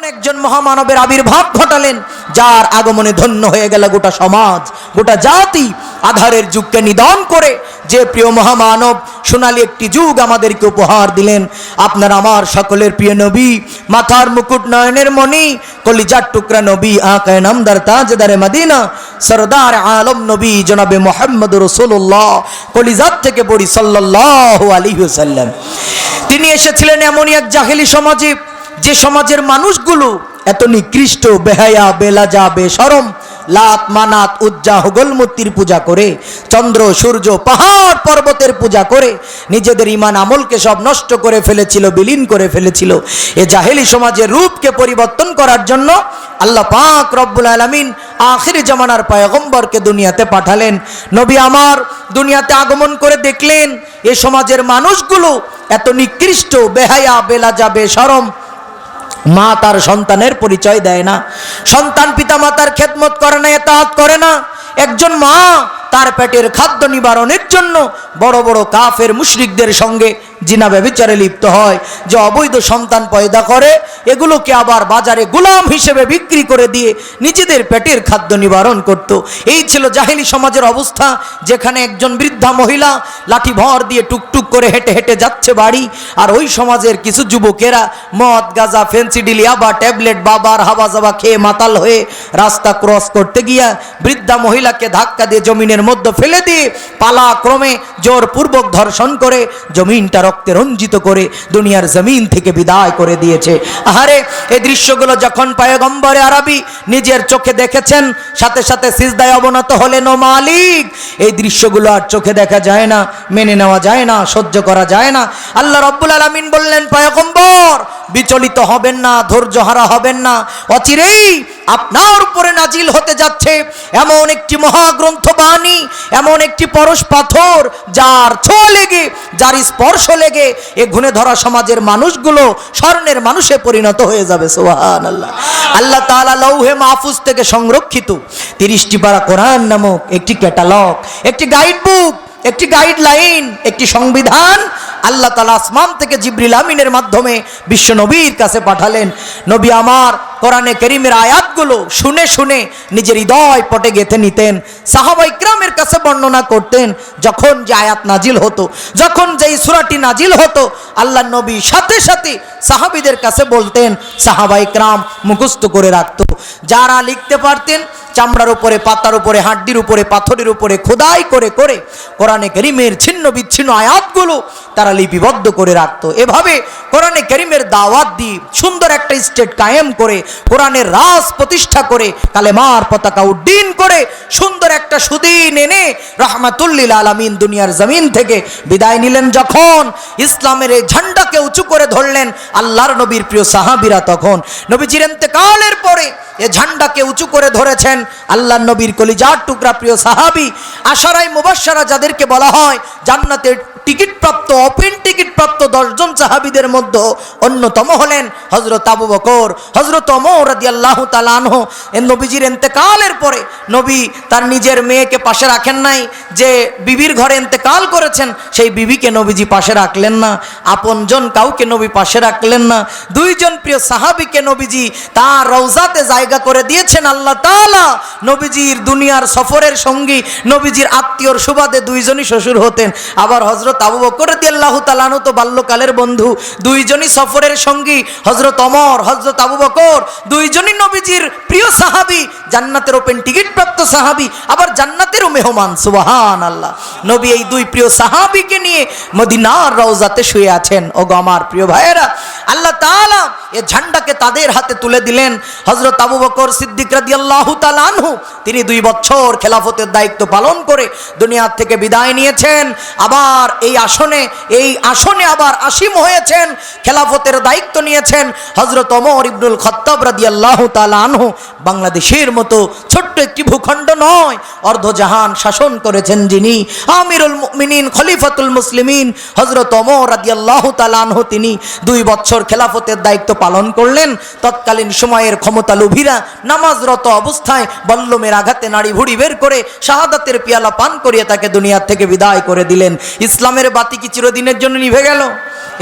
একজন মহামানবের আবির্ভাব ঘটালেন, যার আগমনে ধন্য হয়ে গেল গোটা সমাজ, গোটা জাতি। আধারের যুগকে নিধন করে যে প্রিয় মহামানব সোনালী একটি যুগ আমাদেরকে উপহার দিলেন, আপনার আমার সকলের প্রিয় নবী, মাথার মুকুট নয়নের মণি, কলিজার টুকরা নবী, আকায়ে নামদার তাজদারে মদিনা, সরদার আলম নবী জনাবে মুহাম্মদ রাসূলুল্লাহ, কলিজার থেকে পড়ি সাল্লাল্লাহু আলাইহি ওয়াসাল্লাম। তিনি এসেছিলেন এমনই এক জাহেলি সমাজে, যে সমাজের মানুষগুলো এত নিকৃষ্ট, বেহায়া, বেলাজা, বেশরম, লাত মানাত উজ্জা হুগল মূর্তির পূজা করে, চন্দ্র সূর্য পাহাড় পর্বতের পূজা করে নিজেদের ঈমান আমলকে সব নষ্ট করে ফেলেছিল, বিলীন করে ফেলেছিল। এ জাহেলি সমাজের রূপকে পরিবর্তন করার জন্য আল্লাহ পাক রব্বুল আলামিন আখির জামানার পয়গম্বরকে দুনিয়াতে পাঠালেন। নবী আমার দুনিয়াতে আগমন করে দেখলেন এ সমাজের মানুষগুলো এত নিকৃষ্ট, বেহায়া, বেলাজা, বেশরম। মা তার সন্তানের পরিচয় দেয় না, সন্তান পিতা মাতার খেদমত করে না, ইতাআত করে না। একজন মা তার পেটের খাদ্য নিবারণের জন্য বড় বড় কাফের মুশরিকদের সঙ্গে জিনা ব্যভিচারে লিপ্ত হয়, যে অবৈধ সন্তান পয়দা করে, এগুলোকে আবার বাজারে গোলাম হিসেবে বিক্রি করে দিয়ে নিজেদের পেটের খাদ্য নিবারণ করত। এই ছিল জাহেলি সমাজের অবস্থা, যেখানে একজন বৃদ্ধা মহিলা লাঠি ভর দিয়ে টুকটুক করে হেঁটে হেঁটে যাচ্ছে বাড়ি, আর ওই সমাজের কিছু যুবকেরা মদ, গাঁজা, ফেন্সিডিল, ইয়াবা, ট্যাবলেট, বাবার হাবা জাবা খেয়ে মাতাল হয়ে রাস্তা ক্রস করতে গিয়া বৃদ্ধা মহিলাকে ধাক্কা দিয়ে জমিনের মধ্যে ফেলে দিয়ে পালাক্রমে জোরপূর্বক ধর্ষণ করে জমিনটা রক্তে রঞ্জিত করে দুনিয়ার জমিন থেকে বিদায় করে দিয়েছে। আহারে, এই দৃশ্যগুলো যখন পয়গম্বরে আরবি নিজের চোখে দেখেছেন, সাথে সাথে সিজদায় অবনত হলেন, ও মালিক, এই দৃশ্যগুলো আর চোখে দেখা যায় না, মেনে নেওয়া যায় না, সহ্য করা যায় না। আল্লাহ রাব্বুল আলামিন বললেন, পয়গম্বর বিচলিত হবেন না, ধৈর্য হারা হবেন না, অচিরেই আপনার উপরে নাজিল হতে যাচ্ছে এমন একটি মহাগ্রন্থ বাণী, এমন একটি পরশ পাথর, যার ছোঁয়া লেগে, যার স্পর্শ লেগে এ ঘুণে ধরা সমাজের মানুষগুলো স্বর্ণের মানুষে পরিণত হয়ে যাবে। সুবহানাল্লাহ। আল্লাহ তাআলা লৌহে মাহফুজ থেকে সংরক্ষিত 30টি পারা কোরআন নামক একটি ক্যাটালগ, একটি গাইড বুক, একটি গাইডলাইন, একটি সংবিধান আল্লাহ তাআলা আসমান থেকে জিবরিল আমিনের মাধ্যমে বিশ্ব নবীর কাছে পাঠালেন। নবী আমার কোরআনে কারীমের আয়াতগুলো শুনে শুনে নিজের হৃদয় পটে গেঁথে নিতেন, সাহাবা ইকরামের কাছে বর্ণনা করতেন। যখন যে আয়াত নাজিল হতো, যখন যেই সূরাটি নাজিল হতো, আল্লাহর নবী সাথে সাথে সাহাবীদের কাছে বলতেন, সাহাবা ইকরাম মুখস্থ করে রাখত। যারা লিখতে পারতেন, চামড়ার উপরে, পাতার উপরে, হাড্ডির উপরে, পাথরের উপরে খোদাই করে করে কোরআনে কারীমের ছিন্ন বিচ্ছিন্ন আয়াতগুলো তারা লিপিবদ্ধ করে রাখত। এভাবে কোরআনে কারীমের দাওয়াত দিয়ে সুন্দর একটা স্টেট কায়েম করে, কোরআনের রাজ প্রতিষ্ঠা করে, কালেমার পতাকা উড্ডীন করে সুন্দর একটা সুদিন এনে রাহমাতুল লিল আলামিন দুনিয়ার জমিন থেকে বিদায় নিলেন। যখন ইসলামের এই ঝান্ডাকে উঁচু করে ধরলেন আল্লাহর নবীর প্রিয় সাহাবীরা, তখন নবীজির ইন্তেকালের পরে এ ঝান্ডাকে উঁচু করে ধরেছেন আল্লাহর নবীর কলিজার টুকরা প্রিয় সাহাবী, আশারায়ে মুবাশশারা যাদেরকে বলা হয় জান্নাতের টিকিট প্রাপ্ত, ওপেন টিকিট প্রাপ্ত 10 জন সাহাবীদের মধ্যে অন্যতম হলেন হযরত আবু বকর, হযরত ওমর রাদিয়াল্লাহু তাআলা আনহু। নবীজির ইন্তেকালের পরে নবী তার নিজের মেয়েকে পাশে রাখেন নাই, যে বিবির ঘরে ইন্তেকাল করেছেন সেই বিবিকে নবীজি পাশে রাখলেন না, আপনজন কাউকে নবী পাশে রাখলেন না। 2 জন প্রিয় সাহাবীকে নবীজি তার রওজাতে জায়গা করে দিয়েছেন আল্লাহ তাআলা। নবীজির দুনিয়ার সফরের সঙ্গী, নবীজির আত্মীয়র সুবাদে 2 জনই শ্বশুর হতেন। আবার হযরত আবু বকর রাদিয়াল্লাহু তাআলা আনহু তো বাল্যকালের বন্ধু, 2 জনই সফরের সঙ্গী। হযরত ওমর, হযরত আবু বকর 2 জনই নবীজির প্রিয় সাহাবী, জান্নাতের ওপেন টিকিট প্রাপ্ত সাহাবী, আবার জান্নাতেরও মেহমান। সুবহানাল্লাহ। নবী এই 2 প্রিয় সাহাবীকে নিয়ে মদিনার রওজাতে শুয়ে আছেন। ওগো আমার প্রিয় ভাইয়েরা, আল্লাহ তাআলা এই ঝান্ডাকে তাদের হাতে তুলে দিলেন। হযরত আবু বকর সিদ্দিক রাদিয়াল্লাহু তাআলা আনহু তিনি 2 বছর খেলাফতের দায়িত্ব পালন করে দুনিয়া থেকে বিদায় নিয়েছেন। আবার এই আসনে আবার আসীম হয়েছেন, খেলাফতের দায়িত্ব নিয়েছেন হযরত ওমর ইবনুল খাত্তাব রাদিয়াল্লাহু তাআলা আনহু। বাংলাদেশের মতো ছোট্ট একটি ভূখণ্ড নয়, অর্ধজাহান শাসন করেছেন যিনি, আমিরুল মুমিনিন খলিফাতুল মুসলিমিন হযরত ওমর রাদিয়াল্লাহু তাআলা আনহু, তিনি 2 বছর খেলাফতের দায়িত্ব পালন করলেন। তৎকালীন সময়ের ক্ষমতা লোভীরা নামাজরত অবস্থায় বল্লমের আঘাতে নাড়ি ভুড়ি বের করে শাহাদাতের পিয়ালা পান করিয়ে তাকে দুনিয়া থেকে বিদায় করে দিলেন। ইসলামের ইসলামের বাতি কি চিরদিনের জন্য নিভে গেল?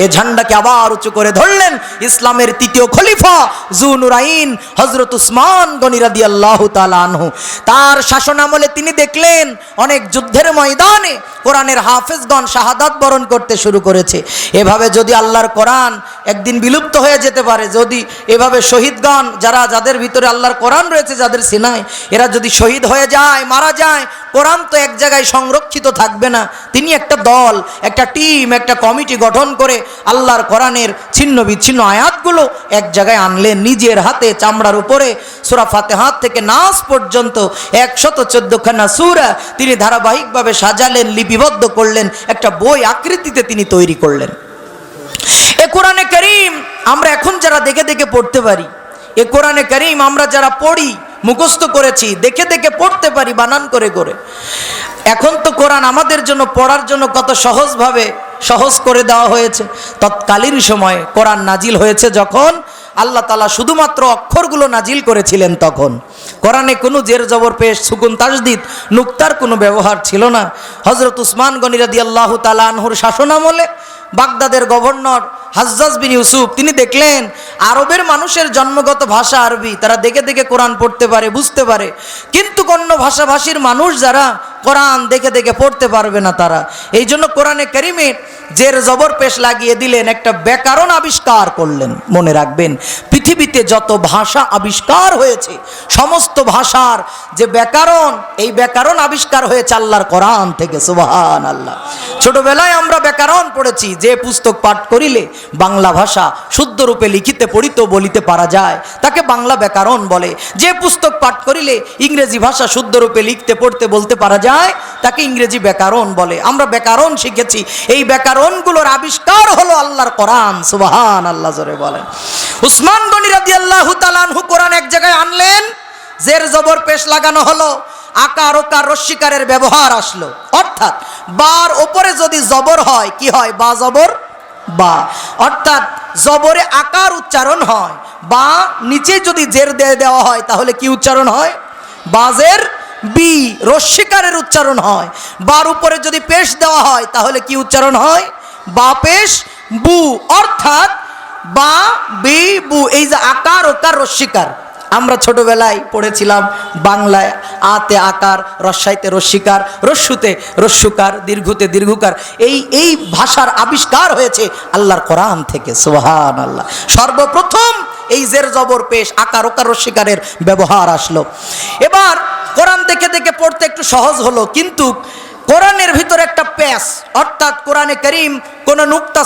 এ ঝান্ডাকে আবার উঁচু করে ধরলেন ইসলামের তৃতীয় খলিফা যুনুরাইন হযরত উসমান গনি রাদিয়াল্লাহু তাআলা আনহু। তার শাসনামলে তিনি দেখলেন অনেক যুদ্ধের ময়দানে কোরআনের হাফেজগণ শাহাদাত বরণ করতে শুরু করেছে। এভাবে যদি আল্লাহর কোরআন একদিন বিলুপ্ত হয়ে যেতে পারে, যদি এভাবে শহীদগণ যাদের ভিতরে আল্লাহর কোরআন রয়েছে, যাদের সিনায়, এরা যদি শহীদ হয়ে যায়, মারা যায়, কোরআন তো এক জায়গায় সংরক্ষিত থাকবে না। তিনি একটা দল, একটা টিম, একটা কমিটি গঠন করে আল্লাহর কোরআনের ছিন্ন বিচ্ছিন্ন আয়াতগুলো এক জায়গায় আনলেন। নিজের হাতে চামড়ার উপরে সূরা ফাতিহা থেকে নাস পর্যন্ত 114খানা সূরা তিনি ধারাবাহিকভাবে সাজালেন, লিপিবদ্ধ করলেন, একটা বই আকৃতিতে তিনি তৈরি করলেন। এ কোরআনে কারীম আমরা এখন যারা দেখে দেখে পড়তে পারি, এ কোরআনে কারীম আমরা যারা পড়ি, মুখস্থ করেছি, দেখে দেখে পড়তে পারি বানান করে করে। এখন তো কোরআন আমাদের জন্য পড়ার জন্য কত সহজভাবে সহজ করে দেওয়া হয়েছে। তৎকালীন সময়ে কোরআন নাজিল হয়েছে যখন, আল্লাহ তাআলা শুধুমাত্র অক্ষরগুলো নাজিল করেছিলেন, তখন কোরআনে কোনো জের জবর পেশ, সুকুন তাসদিদ, নুক্তার কোনো ব্যবহার ছিল না। হযরত উসমান গনি রাদিয়াল্লাহু তাআলা আনহুর শাসনামলে বাগদাদের গভর্নর হাজ্জাজ বিন ইউসুফ তিনি দেখলেন আরবের মানুষের জন্মগত ভাষা আরবি, তারা দেখে দেখে কোরআন পড়তে পারে, বুঝতে পারে, কিন্তু অন্য ভাষাভাষীর মানুষ যারা কোরআন দেখে দেখে পড়তে পারবে না তারা। এই জন্য কোরআনে কারিমে জের জবর পেশ লাগিয়ে দিলেন, একটা ব্যাকরণ আবিষ্কার করলেন। মনে রাখবেন, পৃথিবীতে যত ভাষা আবিষ্কার হয়েছে, সমস্ত ভাষার যে ব্যাকরণ, এই ব্যাকরণ আবিষ্কার হয়েছে আল্লাহর কোরআন থেকে। সুবহানাল্লাহ। ছোটবেলায় আমরা ব্যাকরণ পড়েছি, যে পুস্তক পাঠ করিলে বাংলা ভাষা শুদ্ধ রূপে লিখিতে পড়িতে বলিতে পারা যায় তাকে বাংলা ব্যাকরণ বলে। যে পুস্তক পাঠ করিলে ইংরেজি ভাষা শুদ্ধ রূপে লিখতে পড়তে বলতে পারা যায় তাকে ইংরেজি ব্যাকরণ বলে। আমরা ব্যাকরণ শিখেছি, এই ব্যাকরণগুলোর আবিষ্কার হলো আল্লাহর কোরআন। সুবহানাল্লাহ জোরে বলেন। উসমান গনি রাদিয়াল্লাহু তাআলা আনহু কোরআন এক জায়গায় আনলেন, জের জবর পেশ লাগানো হলো, আকার ওকার রস্যিকারের ব্যবহার আসলো। অর্থাৎ বার উপরে যদি জবর হয়, কি হয়? বা জবর বা, অর্থাৎ জবরে আকার উচ্চারণ হয়, বা নিচে যদি জের দিয়ে দেওয়া হয় তাহলে কি উচ্চারণ হয়? বাজের বি, রস্যিকারের উচ্চারণ হয়। বার উপরে যদি পেশ দেওয়া হয় তাহলে কি উচ্চারণ হয়? বা পেশ বু, অর্থাৎ বা বি বু। এই যে আকার ওকার রস্যিকার, আমরা ছোটবেলায় পড়েছিলাম বাংলায়, আতে আকার, রস্যাইতে রস্যিকার, রস্যুতে রস্যুকার, দীর্ঘতে দীর্ঘকার। এই ভাষার আবিষ্কার হয়েছে আল্লাহর কোরআন থেকে। সুবহানাল্লাহ। সর্বপ্রথম এই জের জবর পেশ, আকার ওকার রস্যিকারের ব্যবহার আসলো। এবার কোরআন দেখে দেখে পড়তে একটু সহজ হলো, কিন্তু কোরআনের ভিতরে একটা পেশ, অর্থাৎ কোরআনে কারীম কোনো নুক্তা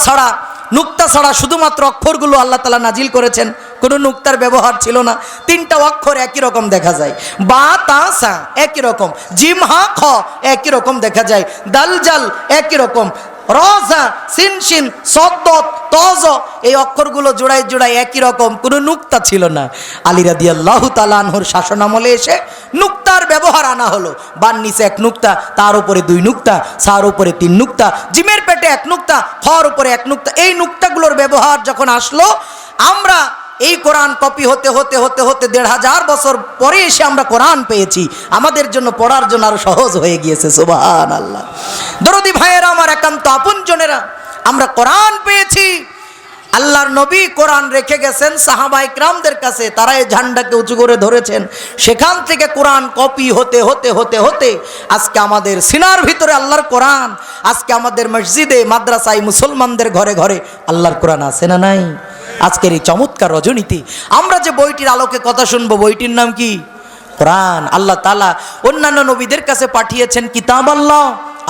ছাড়া শুধুমাত্র অক্ষরগুলো আল্লাহ তাআলা নাজিল করেছেন, কোনো নুক্তার ব্যবহার ছিল না। তিনটা অক্ষর একই রকম দেখা যায়, বা তা সা একই রকম, জিম হা খ একই রকম দেখা যায়, দাল জাল একই রকম, রজা সিন শিন সদ্দত তজ, এই অক্ষরগুলো জোড়ায় জোড়ায় একই রকম, কোনো নুক্তা ছিল না। আলী রাদিয়াল্লাহু তাআলা আনহুর শাসনামলে এসে নুক্তার ব্যবহার আনা হলো। বান নিচে এক নুক্তা, তার উপরে দুই নুক্তা, সার উপরে তিন নুক্তা, জিমের পেটে এক নুক্তা, খর উপরে এক নুক্তা। এই নুক্তাগুলোর ব্যবহার যখন আসলো, আমরা এই কোরআন কপি হতে হতে হতে হতে ১৫০০ বছর পরে এসে আমরা কোরআন পেয়েছি, আমাদের জন্য পড়ার জন্য আরো সহজ হয়ে গিয়েছে। সুবহানাল্লাহ। দরদি ভাইয়েরা আমার, একান্ত আপনজনেরা, আমরা কোরআন পেয়েছি। আল্লাহর নবী কোরআন রেখে গেছেন সাহাবা ইকরামদের কাছে, তারা এই ঝান্ডাকে উঁচু করে ধরেছেন। সেখান থেকে কোরআন কপি হতে হতে হতে হতে আজকে আমাদের সিনার ভিতরে আল্লাহর কোরআন। আজকে আমাদের মসজিদে, মাদ্রাসায়, মুসলমানদের ঘরে ঘরে আল্লাহর কোরআন আছে না নাই? আজকের এই চমৎকার রজনীতে আমরা যে বইটির আলোকে কথা শুনবো, বইটির নাম কি? কোরআন। আল্লাহ তাআলা অন্যান্য নবীদের কাছে পাঠিয়েছেন কিতাব,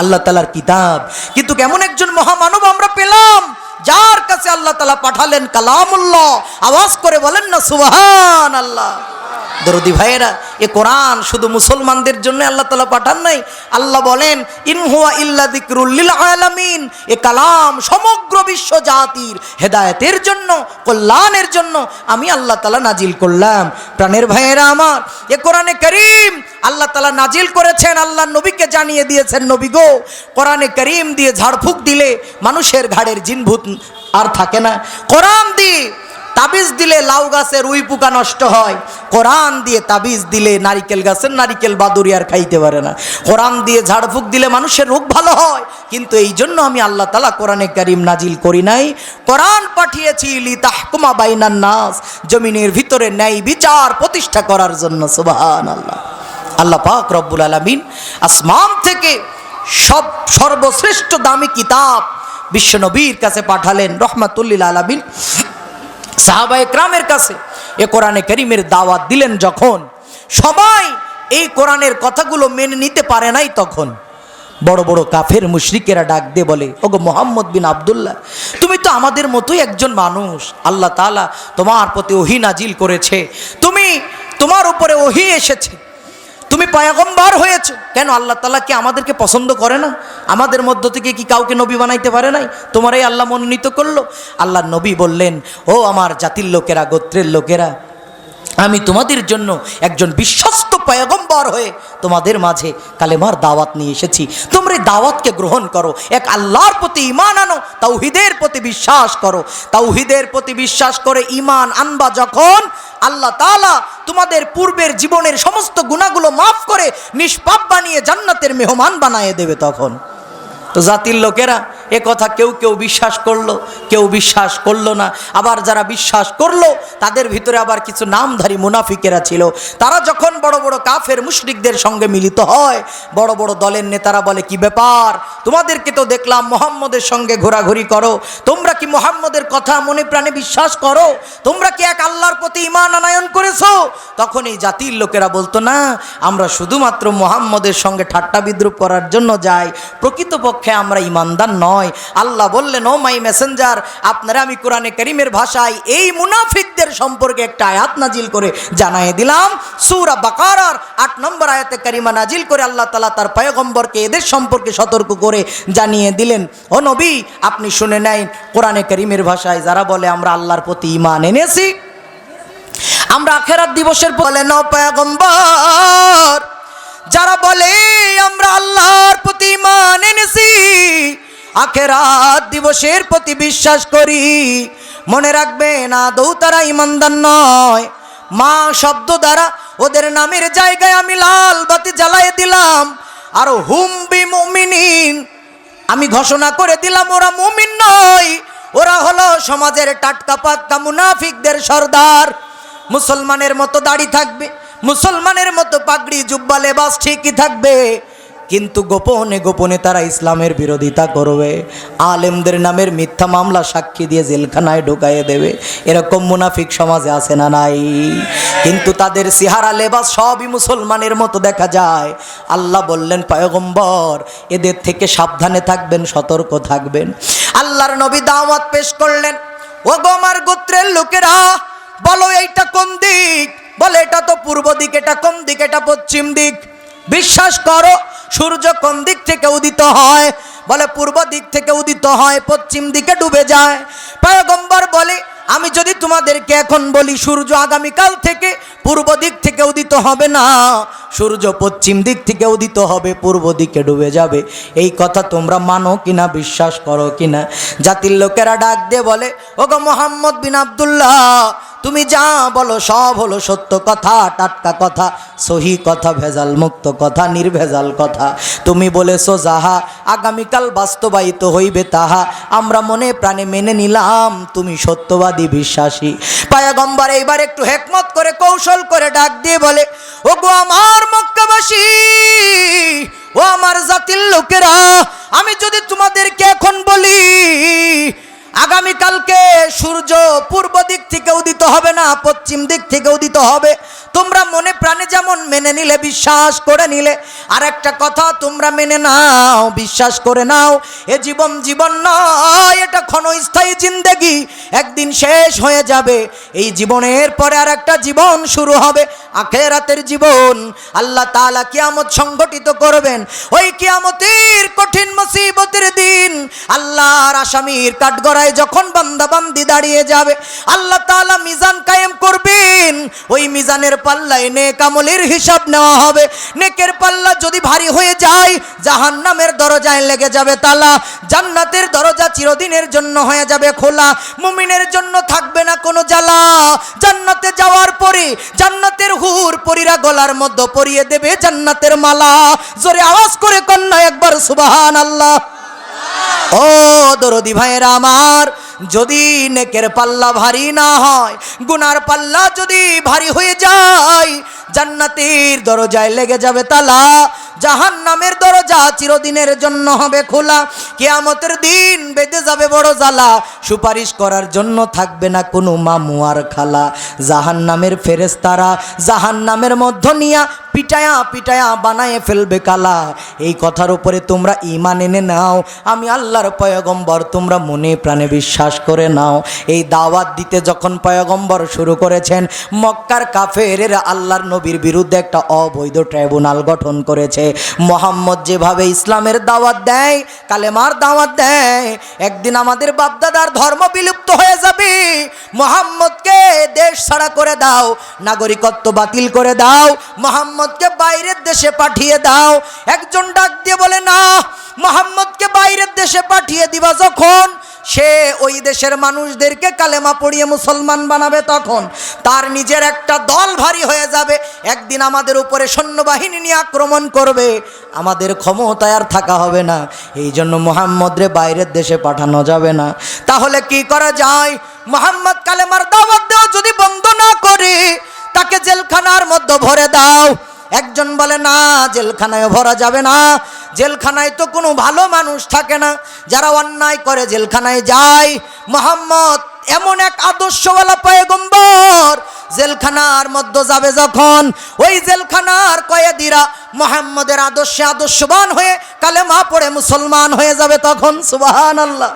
আল্লাহ তাআলার কিতাব। কিন্তু কেমন একজন মহামানব আমরা পেলাম, যার কাছে আল্লাহ তাআলা পাঠালেন কালামুল্লাহ। আওয়াজ করে বলেন না সুবহানাল্লাহ। দরদি ভাইয়েরা, এ কোরআন শুধু মুসলমানদের জন্য আল্লাহ তাআলা পাঠান নাই। আল্লাহ বলেন ইন হুয়া ইল্লা যিকরুল লিল আলামিন, এ কালাম সমগ্র বিশ্ব জাতির হেদায়েতের জন্য, কল্যাণের জন্য আমি আল্লাহ তাআলা নাজিল করলাম। প্রাণের ভাইয়েরা আমার, এ কোরআনে কারীম আল্লাহ তাআলা নাজিল করেছেন, আল্লাহ নবীকে জানিয়ে দিয়েছেন, নবী গো, কোরআনে কারীম দিয়ে ঝাড়ফুঁক দিলে মানুষের ঘাড়ের জিনভূত আর থাকে না। কোরআন দিয়ে তাবিজ দিলে লাউ গাছের উই পোকা নষ্ট হয়, কোরআন দিয়ে তাবিজ দিলে নারিকেল গাছের নারিকেল বাদুড়ি আর খাইতে পারে না। কোরআন দিয়ে ঝাড়ফুঁক দিলে মানুষের রোগ ভালো হয়। কিন্তু এই জন্য আমি আল্লাহ তাআলা কোরআনে কারীম নাজিল করি নাই, কোরআন পাঠিয়েছি লিতাহকুমা বাইনান নাস, জমিনের ভিতরে ন্যায় বিচার প্রতিষ্ঠা করার জন্য। সুবহানাল্লাহ। আল্লাহ পাক রব্বুল আলামিন আসমান থেকে সর্বশ্রেষ্ঠ দামি কিতাব বিশ্ব নবীর কাছে পাঠালেন, রহমাতুল লিল আলামিন সাহাবায়ে কেরামের কাছে এ কোরআনে কারীমের দাওয়াত দিলেন। যখন সবাই এই কোরআনের কথাগুলো মেনে নিতে পারে নাই, তখন বড় বড় কাফের মুশরিকেরা ডাক দিয়ে বলে, ওগো মুহাম্মদ বিন আব্দুল্লাহ, তুমি তো আমাদের মতোই একজন মানুষ, আল্লাহ তাআলা তোমার প্রতি ওহী নাজিল করেছে, তোমার উপরে ওহী এসেছে, তুমি পয়গম্বর হয়েছো, কেন আল্লাহ তাআলা কি আমাদেরকে পছন্দ করে না? আমাদের মধ্য থেকে কি কাউকে নবী বানাইতে পারে নাই? তোমারই আল্লাহ মনোনীত করলো। আল্লাহ নবী বললেন, ও আমার জাতির লোকেরা, গোত্রের লোকেরা, আমি তোমাদের জন্য একজন বিশ্বস্ত পয়গম্বর হয়ে তোমাদের মাঝে কালেমার দাওয়াত নিয়ে এসেছি। তোমরা এই দাওয়াতকে গ্রহণ করো, এক আল্লাহর প্রতি ঈমান আনো, তাওহীদের প্রতি বিশ্বাস করো। তাওহীদের প্রতি বিশ্বাস করে ঈমান আনবা যখন, আল্লাহ তাআলা তোমাদের পূর্বের জীবনের সমস্ত গুনাহগুলো মাফ করে নিষ্পাপ বানিয়ে জান্নাতের মেহমান বানিয়ে দেবে তখন। তো জাতির লোকেরা এ কথা কেউ কেউ বিশ্বাস করলো, কেউ বিশ্বাস করলো না। আবার যারা বিশ্বাস করলো তাদের ভিতরে আবার কিছু নামধারী মুনাফিকেরা ছিল। তারা যখন বড় বড় কাফের মুশরিকদের সঙ্গে মিলিত হয়, বড় বড় দলের নেতারা বলে, কি ব্যাপার, তোমাদেরকে তো দেখলাম মুহাম্মদের সঙ্গে ঘোরাঘুরি করো, তোমরা কি মুহাম্মদের কথা মনে প্রাণে বিশ্বাস করো? তোমরা কি এক আল্লাহর প্রতি ঈমান আনয়ন করেছো? তখন এই জাতির লোকেরা বলতো, না, আমরা শুধুমাত্র মুহাম্মদের সঙ্গে ঠাট্টা বিদ্রুপ করার জন্য যাই, প্রকৃতপক্ষে আমরা ঈমানদার নয়। আল্লাহ বললেন, ও মাই মেসেঞ্জার, আপনারা আমি কোরআনে কারীমের ভাষায় এই মুনাফিকদের সম্পর্কে একটা আয়াত নাজিল করে জানাই দিলাম। সূরা বাকারার 8 নম্বর আয়াতে কারিমা নাজিল করে আল্লাহ তাআলা তার পয়গম্বরকে এদের সম্পর্কে সতর্ক করে জানিয়ে দিলেন, ও নবী, আপনি শুনে নেন কোরআনে কারীমের ভাষায় যারা বলে আমরা আল্লাহর প্রতি ঈমান এনেছি, আমরা আখিরাত দিবসের বলে ন পয়গম্বর, যারা বলে আমরা আল্লাহর প্রতি ঈমান এনেছি, আখিরাত দিবসের প্রতি বিশ্বাস করি, মনে রাখবেন আদৌ তারা ঈমানদার নয়। মা শব্দ দ্বারা ওদের নামের জায়গায় আমি লাল বাতি জ্বালিয়ে দিলাম। আর হুম বিমুমিনিন, আমি ঘোষণা করে দিলাম ওরা মুমিন নয়, ওরা হলো সমাজের টাটকা পাটকা মুনাফিকদের সর্দার। মুসলমানের মতো দাড়ি থাকবে, মুসলমানের মতো পাগড়ি জুব্বা লেবাস ঠিকই থাকবে, কিন্তু গোপনে গোপনে তারা ইসলামের বিরোধিতা করবে, আলেমদের নামের মিথ্যা মামলা সাক্ষী দিয়ে জেলখানায় ঢুকাইয়ে দেবে। এরকম মুনাফিক সমাজে আছে না নাই? কিন্তু তাদের চেহারা লেবাস সবই মুসলমানের মতো দেখা যায়। আল্লাহ বললেন, পয়গম্বর, এদের থেকে সাবধানে থাকবেন, সতর্ক থাকবেন। আল্লাহর নবী দাওয়াত পেশ করলেন, ও গো আমার গোত্রের লোকেরা, বলো এইটা কোন দিক? বলে এটা তো পূর্ব দিক। এটা কোন দিক? এটা পশ্চিম দিক। বিশ্বাস করো, সূর্য কোন দিক থেকে উদিত হয়? বলে পূর্ব দিক থেকে উদিত হয়, পশ্চিম দিকে ডুবে যায়। পয়গম্বর বলে, আমি যদি তোমাদেরকে এখন বলি সূর্য আগামীকাল থেকে পূর্ব দিক থেকে উদিত হবে না, সূর্য পশ্চিম দিক থেকে উদিত হবে, পূর্ব দিকে ডুবে যাবে, এই কথা তোমরা মানো কিনা, বিশ্বাস করো কিনা? জাতির লোকেরা ডাক দিয়ে বলে, ওগো মুহাম্মদ বিন আব্দুল্লাহ, তুমি যা বলো সব হলো সত্য কথা, টাটকা কথা, সহি কথা, ভেজাল মুক্ত কথা, নির্ভেজাল কথা। তুমি বলেছো যাহা আগামীকাল বাস্তবায়িত হইবে তাহা আমরা মনে প্রাণে মেনে নিলাম, তুমি সত্যবাদী বিশ্বাসী। পয়গম্বর এইবার একটু হিকমত করে কৌশল করে ডাক দিয়ে বলে, ওগো আমার মক্কাবাসী, ও আমার জাতির লোকেরা, আমি যদি তোমাদেরকে এখন বলি আগামীকালকে সূর্য পূর্ব দিক থেকে উদিত হবে না, পশ্চিম দিক থেকে উদিত হবে, তোমরা মনে প্রাণে যেমন মেনে নিলে, বিশ্বাস করে নিলে, আর একটা কথা তোমরা মেনে নাও, বিশ্বাস করে নাও, এ জীবন জীবন নয়, এটা ক্ষণস্থায়ী জিন্দেগি, একদিন শেষ হয়ে যাবে। এই জীবনের পরে আর একটা জীবন শুরু হবে, আখিরাতের জীবন। আল্লাহ তাআলা কিয়ামত সংগঠিত করবেন। ওই কিয়ামতের কঠিন মুসিবতের দিন আল্লাহর আসামির কাঠগড়ায় যখন বান্দা বান্দি দাঁড়িয়ে যাবে, আল্লাহ তাআলা মিজান কায়েম করবেন। ওই মিজানের পাল্লায় নেক আমলের হিসাব নেওয়া হবে। নেকের পাল্লা যদি ভারী হয়ে যায় জাহান্নামের দরজায় লেগে যাবে তালা, জান্নাতের দরজা চিরদিনের জন্য হয়ে যাবে খোলা। মুমিনের জন্য থাকবে না কোনো জ্বালা। জান্নাতে যাওয়ার পরে জান্নাতের হুর পরীরা গলার মধ্যে পরিয়ে দেবে জান্নাতের মালা। জোরে আওয়াজ করে কন্যা একবার সুবহানাল্লাহ। ও দরদি ভাইয়েরা আমার, যদি নেকের পাল্লা ভারী না হয়, গুনার পাল্লা যদি ভারী হয়ে যায়, জান্নাতের দরজায় লেগে যাবে তালা, জাহান্নামের দরজা চিরদিনের জন্য হবে খোলা। কিয়ামতের দিন বেঁধে যাবে বড় জ্বালা, সুপারিশ করার জন্য থাকবে না কোনো মামু আর খালা। জাহান্নামের ফেরেশতারা জাহান্নামের মধ্য নিয়া পিটায়া পিটায়া বানায়ে ফেলবে কালা। এই কথার উপরে তোমরা ঈমান এনে নাও, আমি আল্লাহর পয়গম্বর, তোমরা মনে প্রাণে বিশ্বাস করে নাও। এই দাওয়াত দিতে যখন পয়গম্বর শুরু করেছেন, মক্কার কাফেরেরা আল্লাহর নবীর বিরুদ্ধে একটা অবৈধ ট্রাইব্যুনাল গঠন করেছে। মোহাম্মদ যেভাবে ইসলামের দাওয়াত দেয়, কালেমার দাওয়াত দেয়, একদিন আমাদের বাপদাদার ধর্ম বিলুপ্ত হয়ে যাবে। মোহাম্মদকে দেশ ছাড়া করে দাও, নাগরিকত্ব বাতিল করে দাও, মোহাম্মদকে বাইরের দেশে পাঠিয়ে দাও। একজন ডাক দিয়ে বলে, না, মোহাম্মদকে বাইরের দেশে পাঠিয়ে দিবা যখন, সে ওই দেশের মানুষদেরকে কালেমা পড়িয়ে মুসলমান বানাবে, তখন তার নিজের একটা দল ভারী হয়ে যাবে। একদিন আমাদের উপরে সৈন্যবাহিনী নিয়ে আক্রমণ করবে, আমাদের ক্ষমতায় আর থাকা হবে না। এই জন্য মুহাম্মদরে বাইরের দেশে পাঠানো যাবে না। তাহলে কি করা যায়? মুহাম্মদ কালেমার দাওয়াত দেওয়া যদি বন্ধ না করে, তাকে জেলখানার মধ্যে ভরে দাও। একজন বলে, না, জেলখানায় ভরা যাবে না, জেলখানায় তো কোনো ভালো মানুষ থাকে না, যারা অন্যায় করে জেলখানায় যায়। মুহাম্মদ এমন এক আদর্শওয়ালা পয়গম্বর, জেলখানার মধ্যে যাবে যখন, ওই জেলখানার কয়েদিরা মুহাম্মদের আদর্শে আদর্শবান হয়ে কালেমা পড়ে মুসলমান হয়ে যাবে তখন। সুবহানাল্লাহ।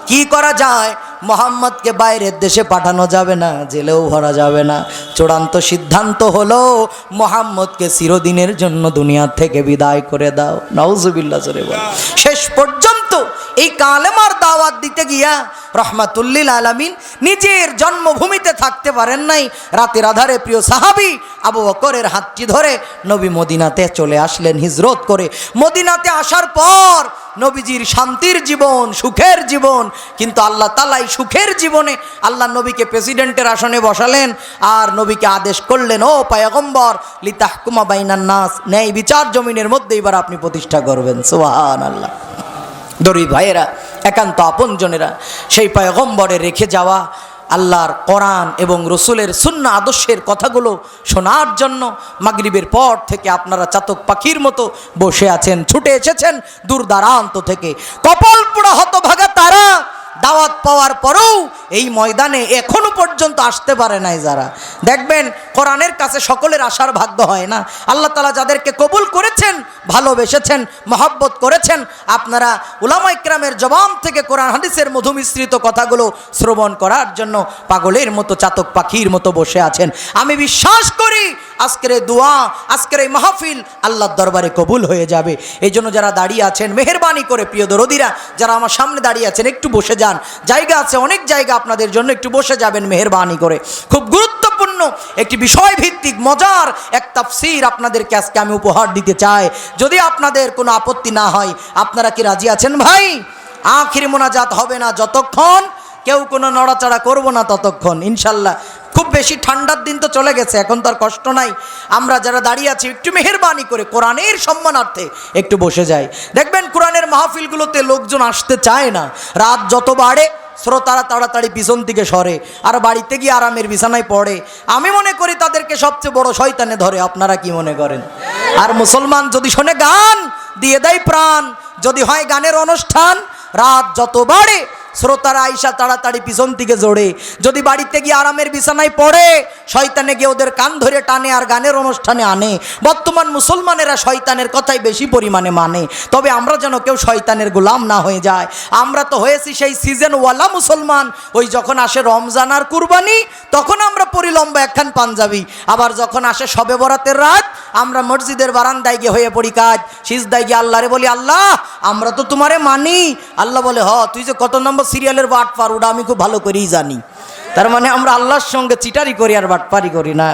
কি করা যায়? মুহাম্মদকে বাইরের দেশে পাঠানো যাবে না, জেলেও ভরা যাবে না। চূড়ান্ত সিদ্ধান্ত হলো মুহাম্মদকে চিরদিনের জন্য দুনিয়া থেকে বিদায় করে দাও। নাউজুবিল্লাহ জোরে বল। শেষ পর্যন্ত এই কালেমার দাওয়াত দিতে গিয়া রহমাতুল্লিল আলামিন নিজের জন্মভূমিতে থাকতে পারেন নাই। রাতের আধারে প্রিয় সাহাবী আবু বকরের হাতটি ধরে নবী মদিনাতে চলে আসলেন হিজরত করে। মদিনাতে আসার পর নবীজির শান্তির জীবন, সুখের জীবন, কিন্তু আল্লাহ তাআলা এই সুখের জীবনে আল্লাহ নবীকে প্রেসিডেন্টের আসনে বসালেন আর নবীকে আদেশ করলেন, ও পয়গম্বর, লিতাহকুমা বাইনান নাস, ন্যায় বিচার জমিনের মধ্যে এবার আপনি প্রতিষ্ঠা করবেন। সুবহানাল্লাহ। দরিদ ভাইয়েরা, একান্ত আপনজনেরা, সেই পয়গম্বরের রেখে যাওয়া আল্লাহর কোরআন এবং রসুলের সুন্নাহ আদর্শের কথাগুলো শোনার জন্য মাগরিবের পর থেকে আপনারা চাতক পাখির মতো বসে আছেন, ছুটে এসেছেন দূর দারান্ত থেকে। কপাল পোড়া হতভাগা তারা দাওয়াত পাওয়ার পরেও এই ময়দানে এখনো পর্যন্ত আসতে পারে নাই যারা। দেখবেন কোরআনের কাছে সকলের আসার ভাগ্য হয় না। আল্লাহ তাআলা যাদেরকে কবুল করেছেন, ভালোবেসেছেন, মহব্বত করেছেন, আপনারা উলামা ইকরামের জবান থেকে কোরআন হাদিসের মধু মিশ্রিত কথাগুলো শ্রবণ করার জন্য পাগলের মতো, চাতক পাখির মতো বসে আছেন। আমি বিশ্বাস করি আজকের এই দোয়া, আজকের এই মাহফিল আল্লাহর দরবারে কবুল হয়ে যাবে। এই জন্য যারা দাঁড়িয়ে আছেন, মেহেরবানি করে প্রিয় দরদিরা যারা আমার সামনে দাঁড়িয়ে আছেন, একটু বসে যান। জায়গা আছে, অনেক জায়গা আপনাদের জন্য, একটু বসে যাবেন মেহেরবানি করে। খুব গুরুত্বপূর্ণ একটি বিষয় ভিত্তিক মজার এক তাফসীর আপনাদেরকে আজকে আমি উপহার দিতে চাই। যদি আপনাদের কোনো আপত্তি না হয়, আপনারা কি রাজি আছেন ভাই? আখিরি মোনাজাত হবে না যতক্ষণ কেউ কোনো নড়াচড়া করব না ততক্ষণ, ইনশাল্লাহ। খুব বেশি ঠান্ডার দিন তো চলে গেছে, এখন তো আর কষ্ট নাই। আমরা যারা দাঁড়িয়ে আছি একটু মেহেরবানি করে কোরআনের সম্মানার্থে একটু বসে যাই। দেখবেন কোরআনের মাহফিলগুলোতে লোকজন আসতে চায় না। রাত যত বাড়ে শ্রোতারা তাড়াতাড়ি পিছন দিকে সরে আর বাড়িতে গিয়ে আরামের বিছানায় পড়ে। আমি মনে করি তাদেরকে সবচেয়ে বড় শয়তানে ধরে। আপনারা কি মনে করেন? আর মুসলমান যদি শোনে গান, দিয়ে দেয় প্রাণ। যদি হয় গানের অনুষ্ঠান, রাত যত বাড়ে শ্রোতারা আইসা তাড়াতাড়ি পিছন থেকে জোড়ে। যদি বাড়িতে গিয়ে আরামের বিছানায় পড়ে, শয়তানে গিয়ে ওদের কান ধরে টানে আর গানের অনুষ্ঠানে আনে। বর্তমান মুসলমানেরা শয়তানের কথাই বেশি পরিমাণে মানে। তবে আমরা যেন কেউ শয়তানের গোলাম না হয়ে যায়। আমরা তো হয়েছি সেই সিজনওয়ালা মুসলমান। ওই যখন আসে রমজান আর কুরবানি, তখন আমরা পরি লম্বা একখান পাঞ্জাবি। আবার যখন আসে শবে বরাতের রাত, আমরা মসজিদের বারান্দায় গিয়ে হয়ে পড়ি কাজ, সিজদায় গিয়ে আল্লাহরে বলি, আল্লাহ আমরা তো তোমারে মানি। আল্লাহ বলে, হ তুই যে কত নম্বর সিরিয়ালের বাটপার, ওটা আমি খুব ভালো করেই জানি। তার মানে আমরা আল্লাহর সঙ্গে চিটারি করি আর বাটপারি করি না।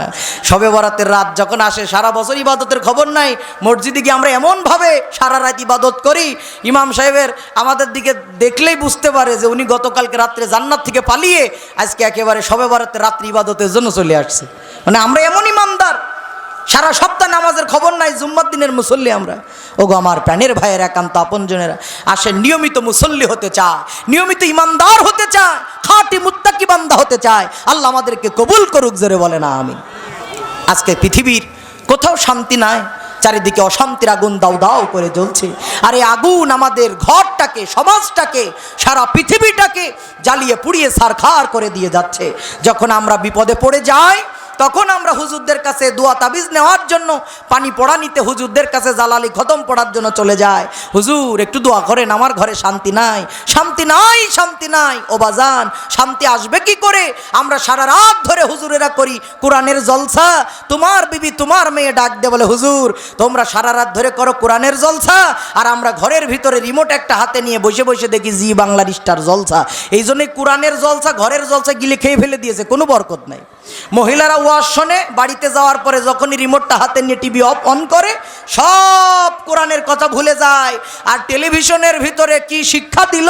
শবে বরাতের রাত যখন আসে, সারা বছর ইবাদতের খবর নাই, মসজিদে গিয়ে আমরা এমনভাবে সারা রাত ইবাদত করি, ইমাম সাহেবের আমাদের দিকে দেখলেই বুঝতে পারে যে উনি গতকালকে রাত্রে জান্নাত থেকে পালিয়ে আজকে একেবারে শবে বরাতের রাত্রি ইবাদতের জন্য চলে আসছে। মানে আমরা এমন ইমানদার, সারা সপ্তাহ নামাজের খবর নাই, জুম্মার দিনের মুসল্লি আমরা। ওগো আমার প্রাণের ভাইয়ের একান্ত আপনজনেরা, আসেন নিয়মিত মুসল্লি হতে চায়, নিয়মিত ইমানদার হতে চায়, খাঁটি মুত্তাকি বান্দা হতে চায়। আল্লাহ আমাদেরকে কবুল করুক, জোরে বলে না আমিন। আজকে পৃথিবীর কোথাও শান্তি নাই, চারিদিকে অশান্তির আগুন দাউ দাউ করে জ্বলছে। আর এই আগুন আমাদের ঘরটাকে, সমাজটাকে, সারা পৃথিবীটাকে জ্বালিয়ে পুড়িয়ে ছারখার করে দিয়ে যাচ্ছে। যখন আমরা বিপদে পড়ে যাই তখন আমরা হুজুরদের কাছে দোয়া তাবিজ নেওয়ার জন্য, পানি পড়া নিতে হুজুরদের কাছে জালালি খতম পড়ার জন্য চলে যায়। হুজুর একটু দোয়া করেন, আমার ঘরে শান্তি নাই, শান্তি নাই, শান্তি নাই। ও বাজান, শান্তি আসবে কি করে? আমরা সারা রাত ধরে হুজুরেরা করি কোরআনের জলসা। তোমার বিবি, তোমার মেয়ে ডাক দে বলে, হুজুর তোমরা সারা রাত ধরে করো কোরআনের জলসা, আর আমরা ঘরের ভিতরে রিমোট একটা হাতে নিয়ে বসে বসে দেখি জি বাংলার স্টার জলসা। এই জন্যই কোরআনের জলসা, ঘরের জলসা গিলে খেয়ে ফেলে দিয়েছে, কোনো বরকত নাই। মহিলারা ওয়াজ শোনে, বাড়িতে যাওয়ার পরে যখনই রিমোটটা হাতে নিয়ে টিভি অন করে সব কোরআনের কথা ভুলে যায়। আর টেলিভিশনের ভিতরে কি শিক্ষা দিল,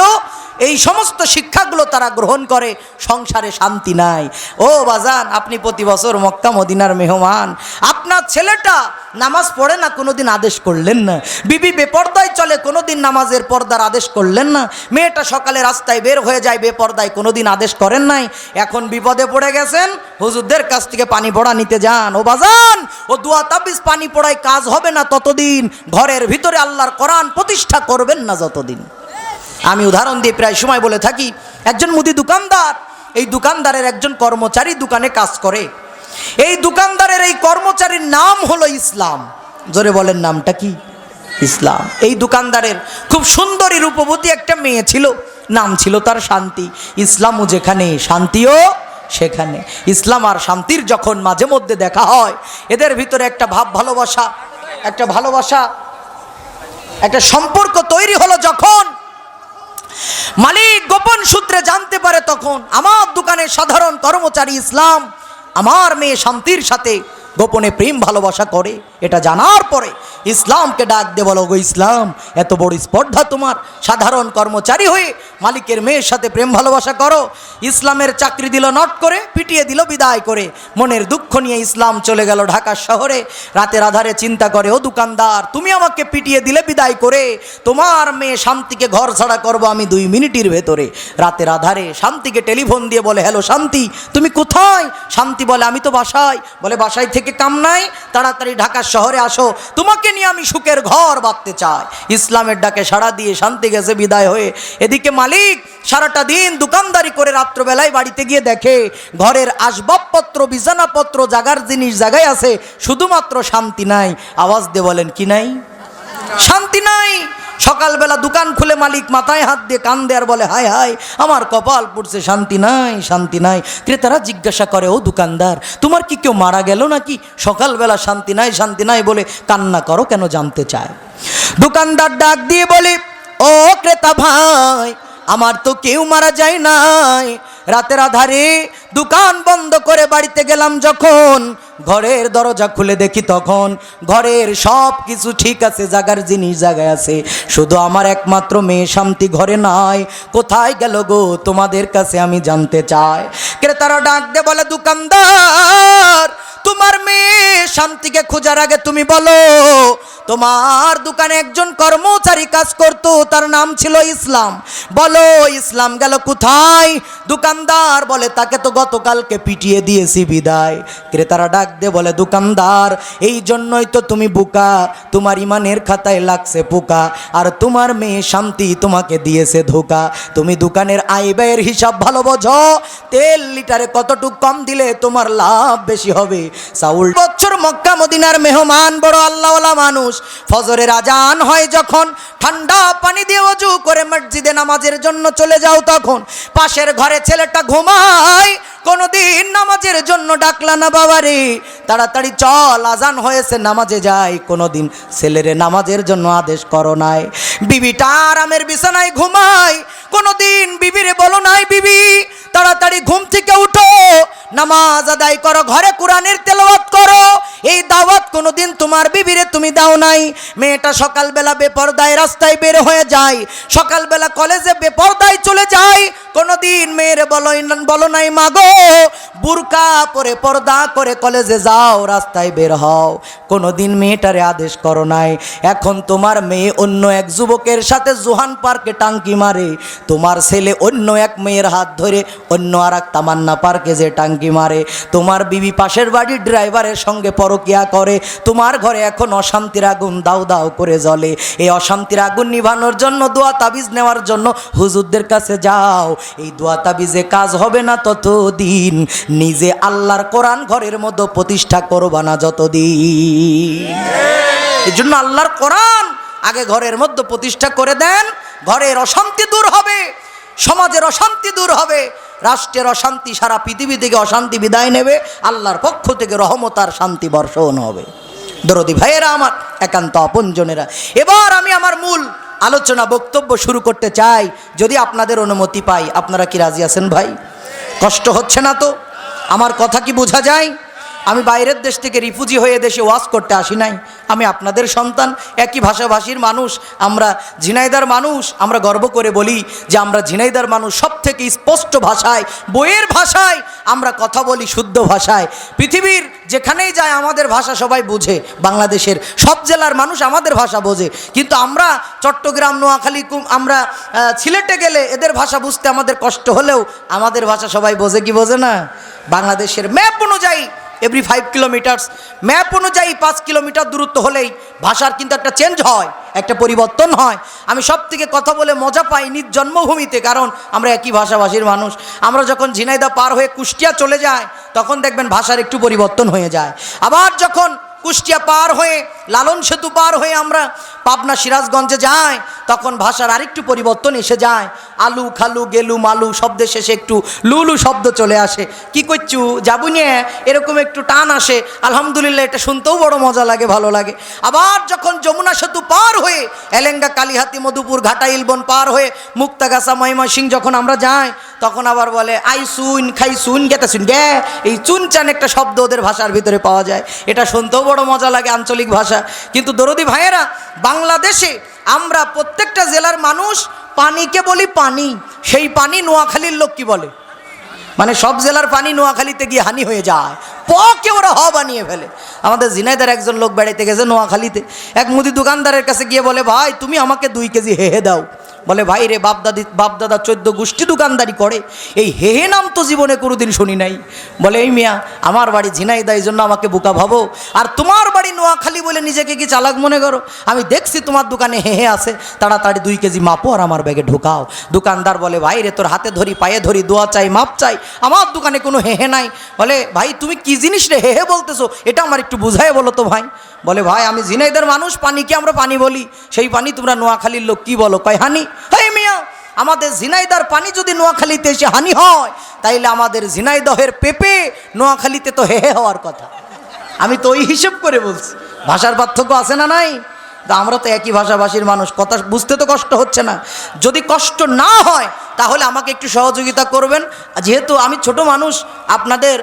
এই সমস্ত শিক্ষাগুলো তারা গ্রহণ করে। সংসারে শান্তি নাই। ও বাজান, আপনি প্রতি বছর মক্কা মদিনার মেহমান, আপনার ছেলেটা নামাজ পড়ে না, কোনোদিন আদেশ করলেন না। বিবি বেপর্দায় চলে, কোনোদিন নামাজের পর্দার আদেশ করলেন না। মেয়েটা সকালে রাস্তায় বের হয়ে যায় বেপর্দায়, কোনোদিন আদেশ করেন নাই। এখন বিপদে পড়ে গেছেন, হুজুরদের কাছ থেকে পানি পড়া নিতে যান। ও বাজান, ও দোয়া তাবিজ পানি পড়ায় কাজ হবে না ততদিন, ঘরের ভিতরে আল্লাহর কোরআন প্রতিষ্ঠা করবেন না যতদিন। আমি উদাহরণ দিয়ে প্রায় সময় বলে থাকি, একজন মুদি দোকানদার, এই দোকানদারের একজন কর্মচারী দোকানে কাজ করে। এই দোকানদারের এই কর্মচারীর নাম হলো ইসলাম। জোরে বলেন, নামটা কি? ইসলাম। এই দোকানদারের খুব সুন্দরী রূপবতী একটা মেয়ে ছিল, নাম ছিল তার শান্তি। ইসলামও যেখানে, শান্তিও সেখানে। ইসলাম আর শান্তির যখন মাঝে মধ্যে দেখা হয়, এদের ভিতরে একটা ভালোবাসা, একটা সম্পর্ক তৈরি হলো। যখন মালিক গোপন সূত্রে জানতে পারে, তখন আমার দোকানের সাধারণ কর্মচারী ইসলাম আমার মেয়ে শান্তির সাথে গোপনে প্রেম ভালোবাসা করে। এটা জানার পরে ইসলামকে ডাক দিয়ে বলো, গো ইসলাম, এত বড় স্পর্ধা তোমার, সাধারণ কর্মচারী হয়ে মালিকের মেয়ের সাথে প্রেম ভালোবাসা করো। ইসলামের চাকরি দিল নট করে, পিটিয়ে দিল বিদায় করে। মনের দুঃখ নিয়ে ইসলাম চলে গেল ঢাকা শহরে। রাতের আধারে চিন্তা করে, ও দোকানদার, তুমি আমাকে পিটিয়ে দিলে বিদায় করে, তোমার মেয়ে শান্তিকে ঘর ছাড়া করবো আমি 2 মিনিটের ভেতরে। রাতের আধারে শান্তিকে টেলিফোন দিয়ে বলে, হ্যালো শান্তি, তুমি কোথায়? শান্তি বলে, আমি তো বাসায়। বলে, বাসায় থেকে কাম নাই, তাড়াতাড়ি ঢাকা শহরে আসো, তোমাকে নিয়ে আমি সুখের ঘর বাঁধতে চাই। ইসলামের ডাকে সাড়া দিয়ে শান্তি গেছে বিদায় হয়ে। এদিকে মালিক সারাটা দিন দোকানদারি করে রাত্রবেলায় বাড়িতে গিয়ে দেখে ঘরের আসবাবপত্র, বিছানাপত্র, জাগার জিনিস জায়গায় আছে, শুধুমাত্র শান্তি নাই। আওয়াজ দিয়ে বলেন, কি নাই? শান্তি নাই। সকালবেলা দোকান খুলে মালিক মাথায় হাত দিয়ে কান্দে আর বলে, হায় হায়, আমার কপাল পড়ছে, শান্তি নাই, শান্তি নাই। ক্রেতারা জিজ্ঞাসা করে, ও দোকানদার, তোমার কি কেউ মারা গেল নাকি? সকালবেলা শান্তি নাই, শান্তি নাই বলে কান্না করো কেন, জানতে চায়। দোকানদার ডাক দিয়ে বলে, ও ক্রেতা ভাই, আমার তো কেউ মারা যায় নাই। রাতের আধারে দোকান বন্ধ করে বাড়িতে গেলাম যখন, ঘরের দরজা খুলে দেখি তখন ঘরের সব কিছু ঠিক আছে, জাগার জিনিস জায়গায় আছে, শুধু আমার একমাত্র মেয়ে শান্তি ঘরে নাই। কোথায় গেল গো, তোমাদের কাছে আমি জানতে চাই। ক্রেতারা ডাক দে বলে, দোকানদার, তোমার মেয়ে শান্তিকে খোঁজার আগে তুমি বলো, তোমার দোকানে একজন কর্মচারী কাজ করতো, তার নাম ছিল ইসলাম, বলো ইসলাম গেল কোথায়? দোকানদার বলে, তাকে তো গতকালকে পিটিয়ে দিয়েছি বিদায়। ক্রেতারা ডাক দে বলে, দোকানদার, এই জন্যই তো তুমি বোকা, তোমার ইমানের খাতায় লাগছে পোকা, আর তোমার মেয়ে শান্তি তোমাকে দিয়েছে ধোকা। তুমি দোকানের আয় ব্যয়ের হিসাব ভালো বোঝো, তেল লিটারে কতটুক কম দিলে তোমার লাভ বেশি হবে। সাউল বছর মক্কা মদিনার মেহমান, বড় আল্লাহওয়ালা মানুষ। ফজরের আজান হয় যখন, ঠান্ডা পানি দিয়ে ওযু করে মসজিদে নামাজের জন্য চলে যাও, তখন পাশের ঘরে ছেলেটা ঘুমায়। কোনদিন নামাজের জন্য ডাকলা না বাবারে, তাড়াতাড়ি চল, আজান হয়েছে, নামাজে যাই। কোনদিন ছেলেরে নামাজের জন্য আদেশ করো নাই। বিবিটা আরামের বিছানায় ঘুমায়, কোনদিন বিবিরে বলো নাই, বিবি তাড়াতাড়ি ঘুম থেকে উঠো, নামাজ আদায় করো, ঘরে কোরআনের তেলাওয়াত দাওয়াত করো। এই দাওয়াত কোনোদিন তোমার বিবিরে তুমি দাও নাই। মেয়েটা সকালবেলা বেপরদায় রাস্তায় বের হয়ে যায়, সকালবেলা কলেজে বেপরদায় চলে যায়। কোনোদিন মেয়েরে বলো নাই মাগো বুরকা পরে পর্দা করে কলেজে যাও, রাস্তায় বের হও। কোনোদিন মেয়েটারে আদেশ করো নাই। এখন তোমার মেয়ে অন্য এক যুবকের সাথে জোহান পার্কে টাঙ্কি মারে, তোমার ছেলে অন্য এক মেয়ের হাত ধরে অন্য আর এক তামান্না পার্কে যে টাঙ্কি মারে। তোমার বিবি পাশের বাড়ির ড্রাইভারের সঙ্গে পরকিয়া করে। তোমার ঘরে এখন অশান্তির আগুন দাউ দাউ করে জ্বলে। এই অশান্তির আগুন নিভানোর জন্য দোয়া তাবিজ নেওয়ার জন্য হুজুরদের কাছে যাও। এই দোয়া তাবিজে কাজ হবে না ততদিন নিজে আল্লাহর কোরআন ঘরের মধ্যে প্রতিষ্ঠা করবা না যতদিন। এই জন্য আল্লাহর কোরআন আগে ঘরের মধ্যে প্রতিষ্ঠা করে দেন, ঘরের অশান্তি দূর হবে, সমাজের অশান্তি দূর হবে, রাষ্ট্রের অশান্তি, সারা পৃথিবী থেকে অশান্তি বিদায় নেবে, আল্লাহর পক্ষ থেকে রহমত আর শান্তি বর্ষণ হবে। দরদি ভাইয়েরা আমার, একান্ত আপনজনেরা, এবার আমি আমার মূল আলোচনা বক্তব্য শুরু করতে চাই, যদি আপনাদের অনুমতি পাই। আপনারা কি রাজি আছেন ভাই? কষ্ট হচ্ছে না তো? আমার কথা কি বোঝা যায়? আমি বাইরের দেশ থেকে রিফিউজি হয়ে দেশে ওয়াজ করতে আসি নাই। আমি আপনাদের সন্তান, একই ভাষাভাষীর মানুষ, আমরা ঝিনাইদার মানুষ। আমরা গর্ব করে বলি যে আমরা ঝিনাইদার মানুষ। সব থেকে স্পষ্ট ভাষায়, বইয়ের ভাষায় আমরা কথা বলি, শুদ্ধ ভাষায়। পৃথিবীর যেখানেই যায় আমাদের ভাষা সবাই বুঝে। বাংলাদেশের সব জেলার মানুষ আমাদের ভাষা বোঝে, কিন্তু আমরা চট্টগ্রাম, নোয়াখালী, আমরা সিলেটে গেলে এদের ভাষা বুঝতে আমাদের কষ্ট হলেও আমাদের ভাষা সবাই বোঝে কি বোঝে না? বাংলাদেশের ম্যাপ অনুযায়ী এভরি 5 কিলোমিটার্স, ম্যাপ অনুযায়ী 5 কিলোমিটার দূরত্ব হলেই ভাষার কিন্তু একটা চেঞ্জ হয়, একটা পরিবর্তন হয়। আমি সব থেকে কথা বলে মজা পাই নিজ জন্মভূমিতে, কারণ আমরা একই ভাষাভাষীর মানুষ। আমরা যখন ঝিনাইদহ পার হয়ে কুষ্টিয়া চলে যাই তখন দেখবেন ভাষার একটু পরিবর্তন হয়ে যায়। আবার যখন কুষ্টিয়া পার হয়ে, লালন সেতু পার হয়ে আমরা পাবনা, সিরাজগঞ্জে যাই তখন ভাষার আরেকটু পরিবর্তন এসে যায়। আলু, খালু, গেলু, মালু শব্দের শেষে একটু লুলু শব্দ চলে আসে। কি করছু, যাবু নিয়ে, এরকম একটু টান আসে। আলহামদুলিল্লাহ, এটা শুনতেও বড় মজা লাগে, ভালো লাগে। আবার যখন যমুনা সেতু পার হয়ে এলেঙ্গা, কালীহাতি, মধুপুর, ঘাটা, ইলবন পার হয়ে মুক্তাগাছা, ময়মনসিংহ যখন আমরা যাই তখন আবার বলে আই সুন, খাই সুন, গেতে শুন গে। এই চুন চান একটা শব্দ ওদের ভাষার ভিতরে পাওয়া যায়, এটা শুনতেও বড় মজা লাগে, আঞ্চলিক ভাষা। কিন্তু দরদি ভাইয়েরা, বাংলাদেশে আমরা প্রত্যেকটা জেলার মানুষ পানিকে বলি পানি। সেই পানি নোয়াখালীর লোক কি বলে? মানে সব জেলার পানি নোয়াখালীতে গিয়ে হানি হয়ে যায়, পকে ওরা হ বানিয়ে ফেলে। আমাদের ঝিনাইদার একজন লোক বেড়াইতে গেছে নোয়াখালীতে, এক মুদি দোকানদারের কাছে গিয়ে বলে, ভাই তুমি আমাকে 2 কেজি হেহে দাও। বলে, ভাই রে, বাপদাদা 14 গোষ্ঠী দোকানদারি করে, এই হেহে নাম তো জীবনে কোনোদিন শুনি নাই। বলে, এই মিয়া, আমার বাড়ি ঝিনাইদহ, এই জন্য আমাকে বোকা ভাবো, আর তোমার বাড়ি নোয়াখালী বলে নিজেকে কি চালাক মনে করো? আমি দেখছি তোমার দোকানে হেহে আছে, তাড়াতাড়ি 2 কেজি মাপো আর আমার ব্যাগে ঢোকাও। দোকানদার বলে, ভাই রে, তোর হাতে ধরি, পায়ে ধরি, দোয়া চাই, মাপ চাই, আমার দোকানে কোনো হেহে নাই। বলে, ভাই তুমি কি জিনিস রে হেহে বলতেছো, এটা আমার একটু বুঝাই বলো তো ভাই। বলে, ভাই আমি ঝিনাইদার মানুষ, পানিকে আমরা পানি বলি, সেই পানি তোমরা নোয়াখালীর লোক কি বলো? কয় হানি। হেই মিয়া, আমাদের ঝিনাইদার পানি যদি নোয়াখালীতে এসে হানি হয়, তাইলে আমাদের ঝিনাইদহের পেঁপে নোয়াখালীতে তো হেহে হওয়ার কথা। আমি তো ওই হিসেব করে বলছি, ভাষার পার্থক্য আছে না নাই? তা আমরা তো একই ভাষাভাষীর মানুষ, কথা বুঝতে তো কষ্ট হচ্ছে না। যদি কষ্ট না হয় তাহলে আমাকে একটু সহযোগিতা করবেন। যেহেতু আমি ছোট মানুষ, আপনাদের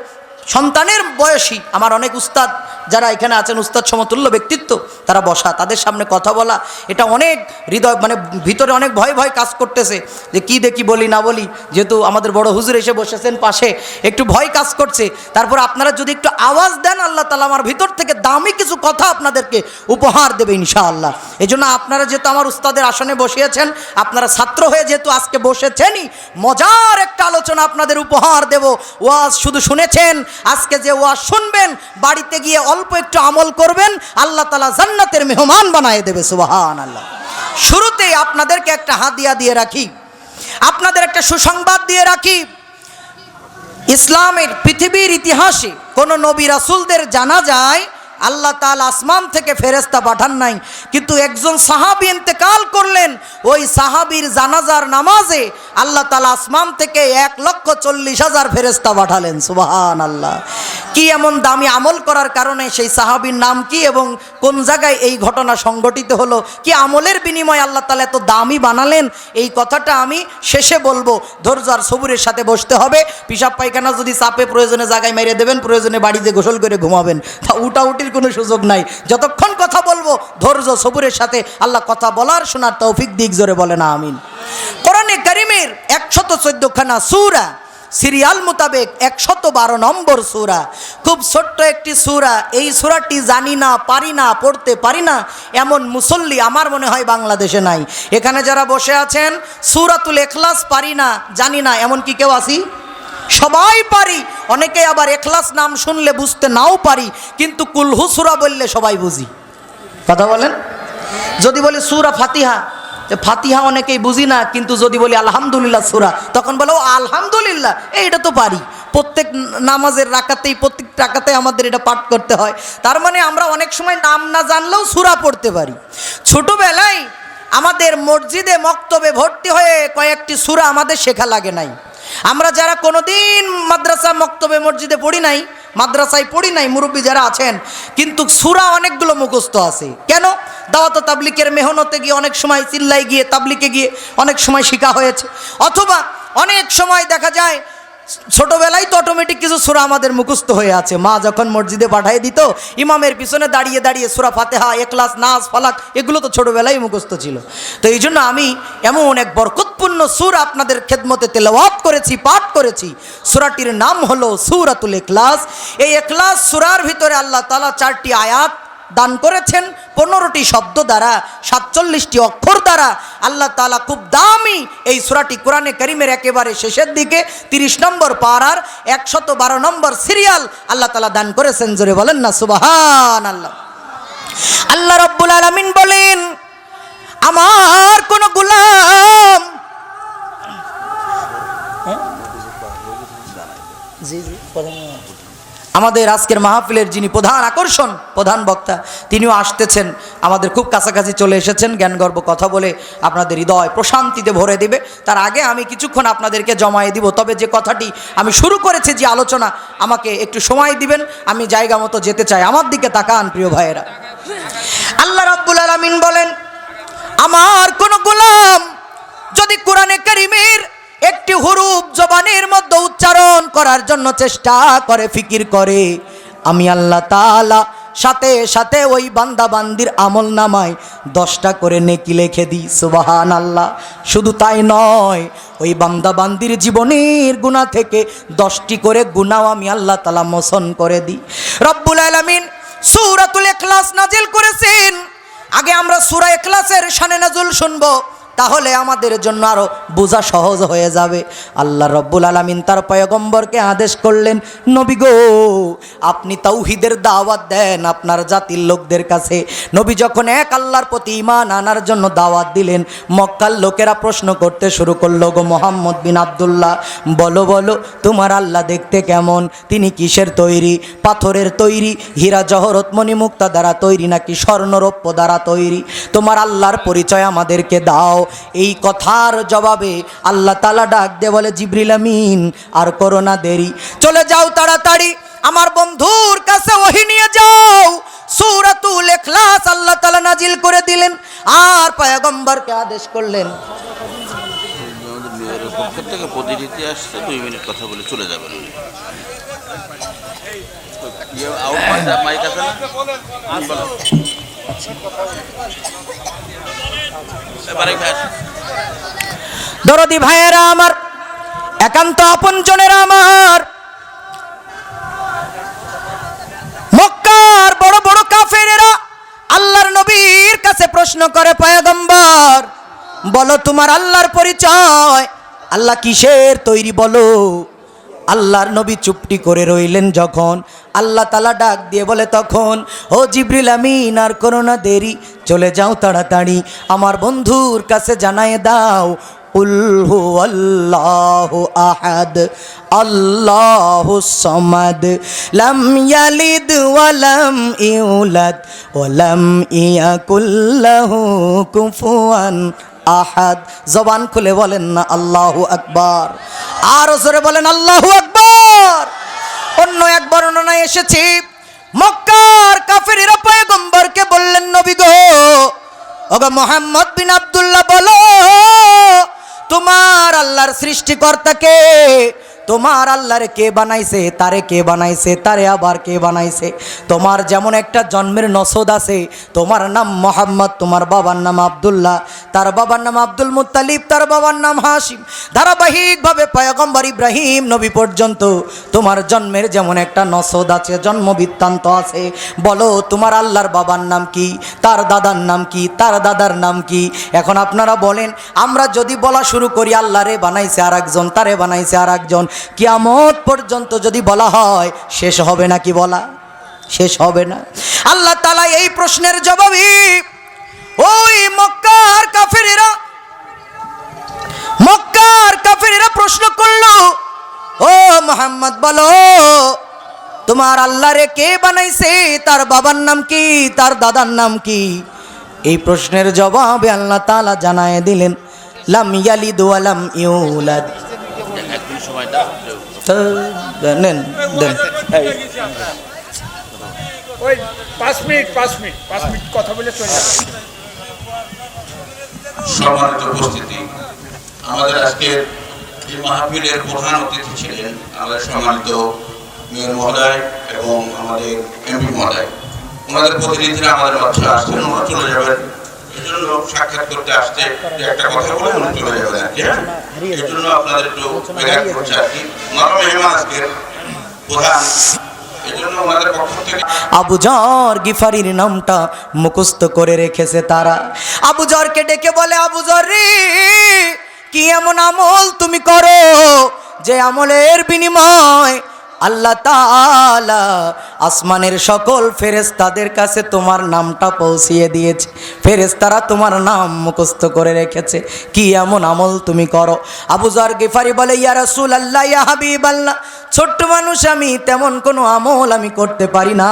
সন্তানের বয়সী, আমার অনেক উস্তাদ যারা এখানে আছেন, উস্তাদ সমতুল্য ব্যক্তিত্ব, তারা বসা, তাদের সামনে কথা বলা এটা অনেক হৃদয়, মানে ভিতরে অনেক ভয় ভয় কাজ করতেছে যে কি দেখি বলি না বলি। যেহেতু আমাদের বড় হুজুর এসে বসেছেন পাশে, একটু ভয় কাজ করছে। তারপর আপনারা যদি একটু আওয়াজ দেন, আল্লাহ তাআলা আমার ভিতর থেকে দামি কিছু কথা আপনাদেরকে উপহার দেবে ইনশাআল্লাহ। এই জন্য আপনারা যেহেতু আমার উস্তাদের আসনে বসিয়েছেন, আপনারা ছাত্র হয়ে যেহেতু আজকে বসেছেনই, মজার একটা আলোচনা আপনাদের উপহার দেব। ওয়াজ শুধু শুনেছেন, আজকে যে ওয়াজ শুনবেন বাড়িতে গিয়ে অল্প একটু আমল করবেন, আল্লাহ তাআলা জান্নাতের মেহমান বানিয়ে দেবে। সুবহানাল্লাহ। শুরুতেই আপনাদেরকে একটা হাদিয়া দিয়ে রাখি, আপনাদের একটা সুসংবাদ দিয়ে রাখি। ইসলামের পৃথিবীর ইতিহাসে কোন নবী রাসূলদের জানাজায় আল্লাহ তাআলা আসমান থেকে ফেরেশতা পাঠান নাই, কিন্তু একজন সাহাবী ইন্তেকাল করলেন, ওই সাহাবীর জানাজার নামাজে আল্লাহ তাআলা আসমান থেকে 1,40,000 ফেরেশতা পাঠালেন। সুবহানাল্লাহ। কি এমন দামি আমল করার কারণে, সেই সাহাবীর নাম কি এবং কোন জায়গায় এই ঘটনা সংঘটিত হলো, কি আমলের বিনিময়ে আল্লাহ তাআলা এত দামি বানালেন, এই কথাটা আমি শেষে বলবো। ধৈর্য আর সবুরের সাথে বসতে হবে। পিশাব পায়খানা যদি চাপে প্রয়োজনে জায়গায় মেরে দেবেন, প্রয়োজনে বাড়িতে গোসল করে ঘুমাবেন, তা উঠাউটির কোনো সুযোগ নাই। যতক্ষণ কথা বলবো ধৈর্য সবুরের সাথে, আল্লাহ কথা বলার শোনার তৌফিক দিক, জোরে বলে না আমিন। কোরআনে কারীমের 114খানা সূরা, সিরিয়াল মোতাবেক 112 নম্বর সূরা, খুব ছোট্ট একটি সূরা। এই সূরাটি জানি না, পারি না, পড়তে পারি না এমন মুসল্লি আমার মনে হয় বাংলাদেশে নাই। এখানে যারা বসে আছেন সূরাতুল ইখলাস পারি না, জানি না এমন কি কেউ আছি? সবাই পারি। অনেকে আবার ইখলাস নাম শুনলে বুঝতে নাও পারি, কিন্তু কুলহু সূরা বললে সবাই বুঝি। কথা বলেন। যদি বলি সূরা ফাতিহা, ফাতিহা অনেকেই বুঝি না, কিন্তু যদি বলি আলহামদুলিল্লাহ সূরা, তখন বলো আলহামদুলিল্লাহ, এইটা তো পারি। প্রত্যেক নামাজের রাকাতেই, প্রত্যেক রাকাতে আমাদের এটা পাঠ করতে হয়। তার মানে আমরা অনেক সময় নাম না জানলেও সূরা পড়তে পারি। ছোটবেলায় আমাদের মসজিদে মক্তবে ভর্তি হয়ে কয়েকটি সূরা আমাদের শেখা লাগে নাই। আমরা যারা কোনোদিন মাদ্রাসা মক্তবে মসজিদে পড়ি নাই, মাদ্রাসায় পড়ি নাই, মুরব্বী যারা আছেন, কিন্তু সূরা অনেকগুলো মুখস্থ আছে। কেন? দাওয়াত তাবলিকের মেহনতে গিয়ে, অনেক সময় চিল্লাই গিয়ে, তাবলিকে গিয়ে অনেক সময় শেখা হয়েছে, অথবা অনেক সময় দেখা যায় ছোটবেলায় তো অটোমেটিক কিছু সূরা আমাদের মুখস্থ হয়ে আছে। মা যখন মসজিদে পাঠিয়ে দিত, ইমামের পিছনে দাঁড়িয়ে দাঁড়িয়ে সূরা ফাতিহা, ইখলাস, নাস, ফালাক, এগুলো তো ছোটবেলায় মুখস্থ ছিল। তো এই জন্য আমি এমন এক বরকতপূর্ণ সূরা আপনাদের খেদমতে তেলাওয়াত করেছি, পাঠ করেছি। সূরাটির নাম হলো সূরাতুল ইখলাস। এই ইখলাস সূরার ভিতরে আল্লাহ তাআলা 4টি আয়াত দান করেছেন, 15টি শব্দ দ্বারা, 47টি অক্ষর দ্বারা। আল্লাহ তাআলা খুব দামি এই সূরাটি কোরআনে কারীমের একেবারে শেষের দিকে 30 নম্বর পারার 112 নম্বর সিরিয়াল আল্লাহ তাআলা দান করেছেন। জোরে বলেন না সুবহানাল্লাহ। আল্লাহ রাব্বুল আলামিন বলেন, আমার কোন গোলাম, আমাদের আজকের মাহফিলের যিনি প্রধান আকর্ষণ, প্রধান বক্তা, তিনিও আসতেছেন, আমাদের খুব কাছাকাছি চলে এসেছেন। জ্ঞানগর্ব কথা বলে আপনাদের হৃদয় প্রশান্তিতে ভরে দেবে। তার আগে আমি কিছুক্ষণ আপনাদেরকে জমায়ে দিব। তবে যে কথাটি আমি শুরু করেছি, যে আলোচনা, আমাকে একটু সময় দিবেন, আমি জায়গা মতো যেতে চাই। আমার দিকে তাকান প্রিয় ভাইয়েরা। আল্লাহ রাব্বুল আলামিন বলেন, আমার কোন গোলাম যদি কোরআনে কারীমের একটি হুরুফ জবানের মধ্যে উচ্চারণ করার জন্য চেষ্টা করে, ফিকির করে, আমি আল্লাহ তাআলা সাথে সাথে ওই বান্দা বান্দির আমল নামায় 10টা করে নেকি লিখে দিই। সুবহানাল্লাহ। শুধু তাই নয়, ওই বান্দা বান্দির জীবনের গুনাহ থেকে 10টি করে গুনাহ আমি আল্লাহ তাআলা মোচন করে দিই। রব্বুল আলামিন সূরাতুল ইখলাস নাজিল করেছেন। আগে আমরা সূরা ইখলাসের শানে নাজুল শুনবো, তাহলে আমাদের জন্য আরো বোঝা সহজ হয়ে যাবে। আল্লাহ রাব্বুল আলামিন তার পয়গম্বরকে আদেশ করলেন, নবী গো, আপনি তাওহীদের দাওয়াত দেন আপনার জাতির লোকদের কাছে। নবী যখন এক আল্লাহর প্রতি ঈমান আনার জন্য দাওয়াত দিলেন, মক্কার লোকেরা প্রশ্ন করতে শুরু করলো, গো মুহাম্মদ বিন আব্দুল্লাহ, বলো বলো তোমার আল্লাহ দেখতে কেমন? তিনি কিসের তৈরি? পাথরের তৈরি, হীরা জহরত মণিমুক্তা দ্বারা তৈরি, নাকি স্বর্ণরৌপ্য দ্বারা তৈরি? তোমার আল্লাহর পরিচয় আমাদেরকে দাও। এই কথার জবাবে আল্লাহ তাআলা ডাক দিয়ে বলে, জিবরিল আমিন, আর করো না দেরি, চলে যাও তাড়াতাড়ি আমার বন্ধুর কাছে ওহী নিয়ে যাও। সূরাতুল ইখলাস আল্লাহ তাআলা নাজিল করে দিলেন, আর পয়গম্বরকে আদেশ করলেন, থেকে প্রতিনিধি আসছে, 2 মিনিট কথা বলে চলে যাবেন। মাইক আছে না? দরদি ভাইয়েরা আমার, একান্ত আপনজনেরা আমার, মক্কার বড় বড় কাফেরেরা আল্লাহর নবীর কাছে প্রশ্ন করে, পয়গম্বর বলো তোমার আল্লাহর পরিচয়, আল্লাহ কিসের তৈরি বলো। আল্লাহর নবী চুপটি করে রইলেন। যখন আল্লাহ তাআলা ডাক দিয়ে বলে, তখন ও জিবরিল আমিন, আর করো না দেরি, চলে যাও তাড়াতাড়ি আমার বন্ধুর কাছে জানায়ে দাও কুল হুয়াল্লাহু আহাদ আল্লাহুস সামাদ লাম ইয়ালিদ ওয়া লাম ইউলাদ ওয়া লাম ইয়াকুল লাহু কুফুয়ান আহাদ। জবান খুলে বলেন না আল্লাহু আকবার, আর জোরে বলেন আল্লাহু আকবার। অন্য এক বর্ণনায় এসেছে মক্কার কাফেররা পয়গম্বরকে বললেন, নবী গো, ওগো মুহাম্মদ বিন আব্দুল্লাহ, বলো তোমার আল্লাহর সৃষ্টিকর্তাকে, তোমার আল্লাহরে কে বানাইছে, তারে কে বানাইছে, তারে আবার কে বানাইছে? তোমার যেমন একটা জন্মের নসদ আছে, তোমার নাম মোহাম্মদ, তোমার বাবার নাম আব্দুল্লাহ, তার বাবার নাম আব্দুল মুত্তালিব, তার বাবার নাম হাশিম, ধারাবাহিকভাবে পয়গম্বর ইব্রাহিম নবী পর্যন্ত তোমার জন্মের যেমন একটা নসদ আছে, জন্ম বৃত্তান্ত আছে। বলো তোমার আল্লাহর বাবার নাম কি, তার দাদার নাম কি, তার দাদার নাম কি? এখন আপনারা বলেন, আমরা যদি বলা শুরু করি আল্লাহরে বানাইছে আর একজন, তারে বানাইছে আর একজন, কিয়ামত পর্যন্ত যদি বলা হয় শেষ হবে না? কি বলা শেষ হবে না? আল্লাহ তাআলা এই প্রশ্নের জবাবে ওই মক্কার কাফেরেরা প্রশ্ন করলো, ও মুহাম্মদ বলো তোমার আল্লাহরে কে বানাইছে, তার বাবার নাম কি, তার দাদার নাম কি? এই প্রশ্নের জবাবে আল্লাহ তাআলা জানায় দিলেন, লাম ইয়ালিদ ওয়া লাম ইউলাদ। একদিন সময় দাও। দেন দেন ওই 5 মিনিট কথা বলে চলে যাবে। সম্মানিত উপস্থিতি, আমাদের আজকের এই মাহফিলের প্রধান অতিথি ছিলেন আমাদের সম্মানিত মেয়র মহোদয় এবং আমাদের এমপি মহোদয়। ওনাদের প্রতিনিধিরা আমাদের মাঝে আসছেন, ওনারা চলে যাবেন, এই জন্য সাক্ষাৎ করতে আসতে একটা কথা বলে উনি চলে যাবেন আর কি। এই জন্য আপনাদের একটু ব্যাঘাত করছে আর কি। ওনারা মেহমান আজকের প্রধান, এই জন্য ওনাদের পক্ষ থেকে আবু যর গিফারির নামটা মুখস্থ করে রেখেছে তারা। আবু যরকে ডেকে বলে, আবু যর রে, কি এমন আমল তুমি করো যে আমলের বিনিময় আল্লাহ তাআলা আসমানের সকল ফেরেশতাদের কাছে তোমার নামটা পৌঁছিয়ে দিয়েছে, ফেরেশতারা তোমার নাম মুখস্থ করে রেখেছে, কি এমন আমল তুমি করো? আবু যর গিফারি বলে, ইয়া রাসূলুল্লাহ, ইয়া হাবিবাল্লাহ, ছোট্ট মানুষ আমি, তেমন কোনো আমল আমি করতে পারি না,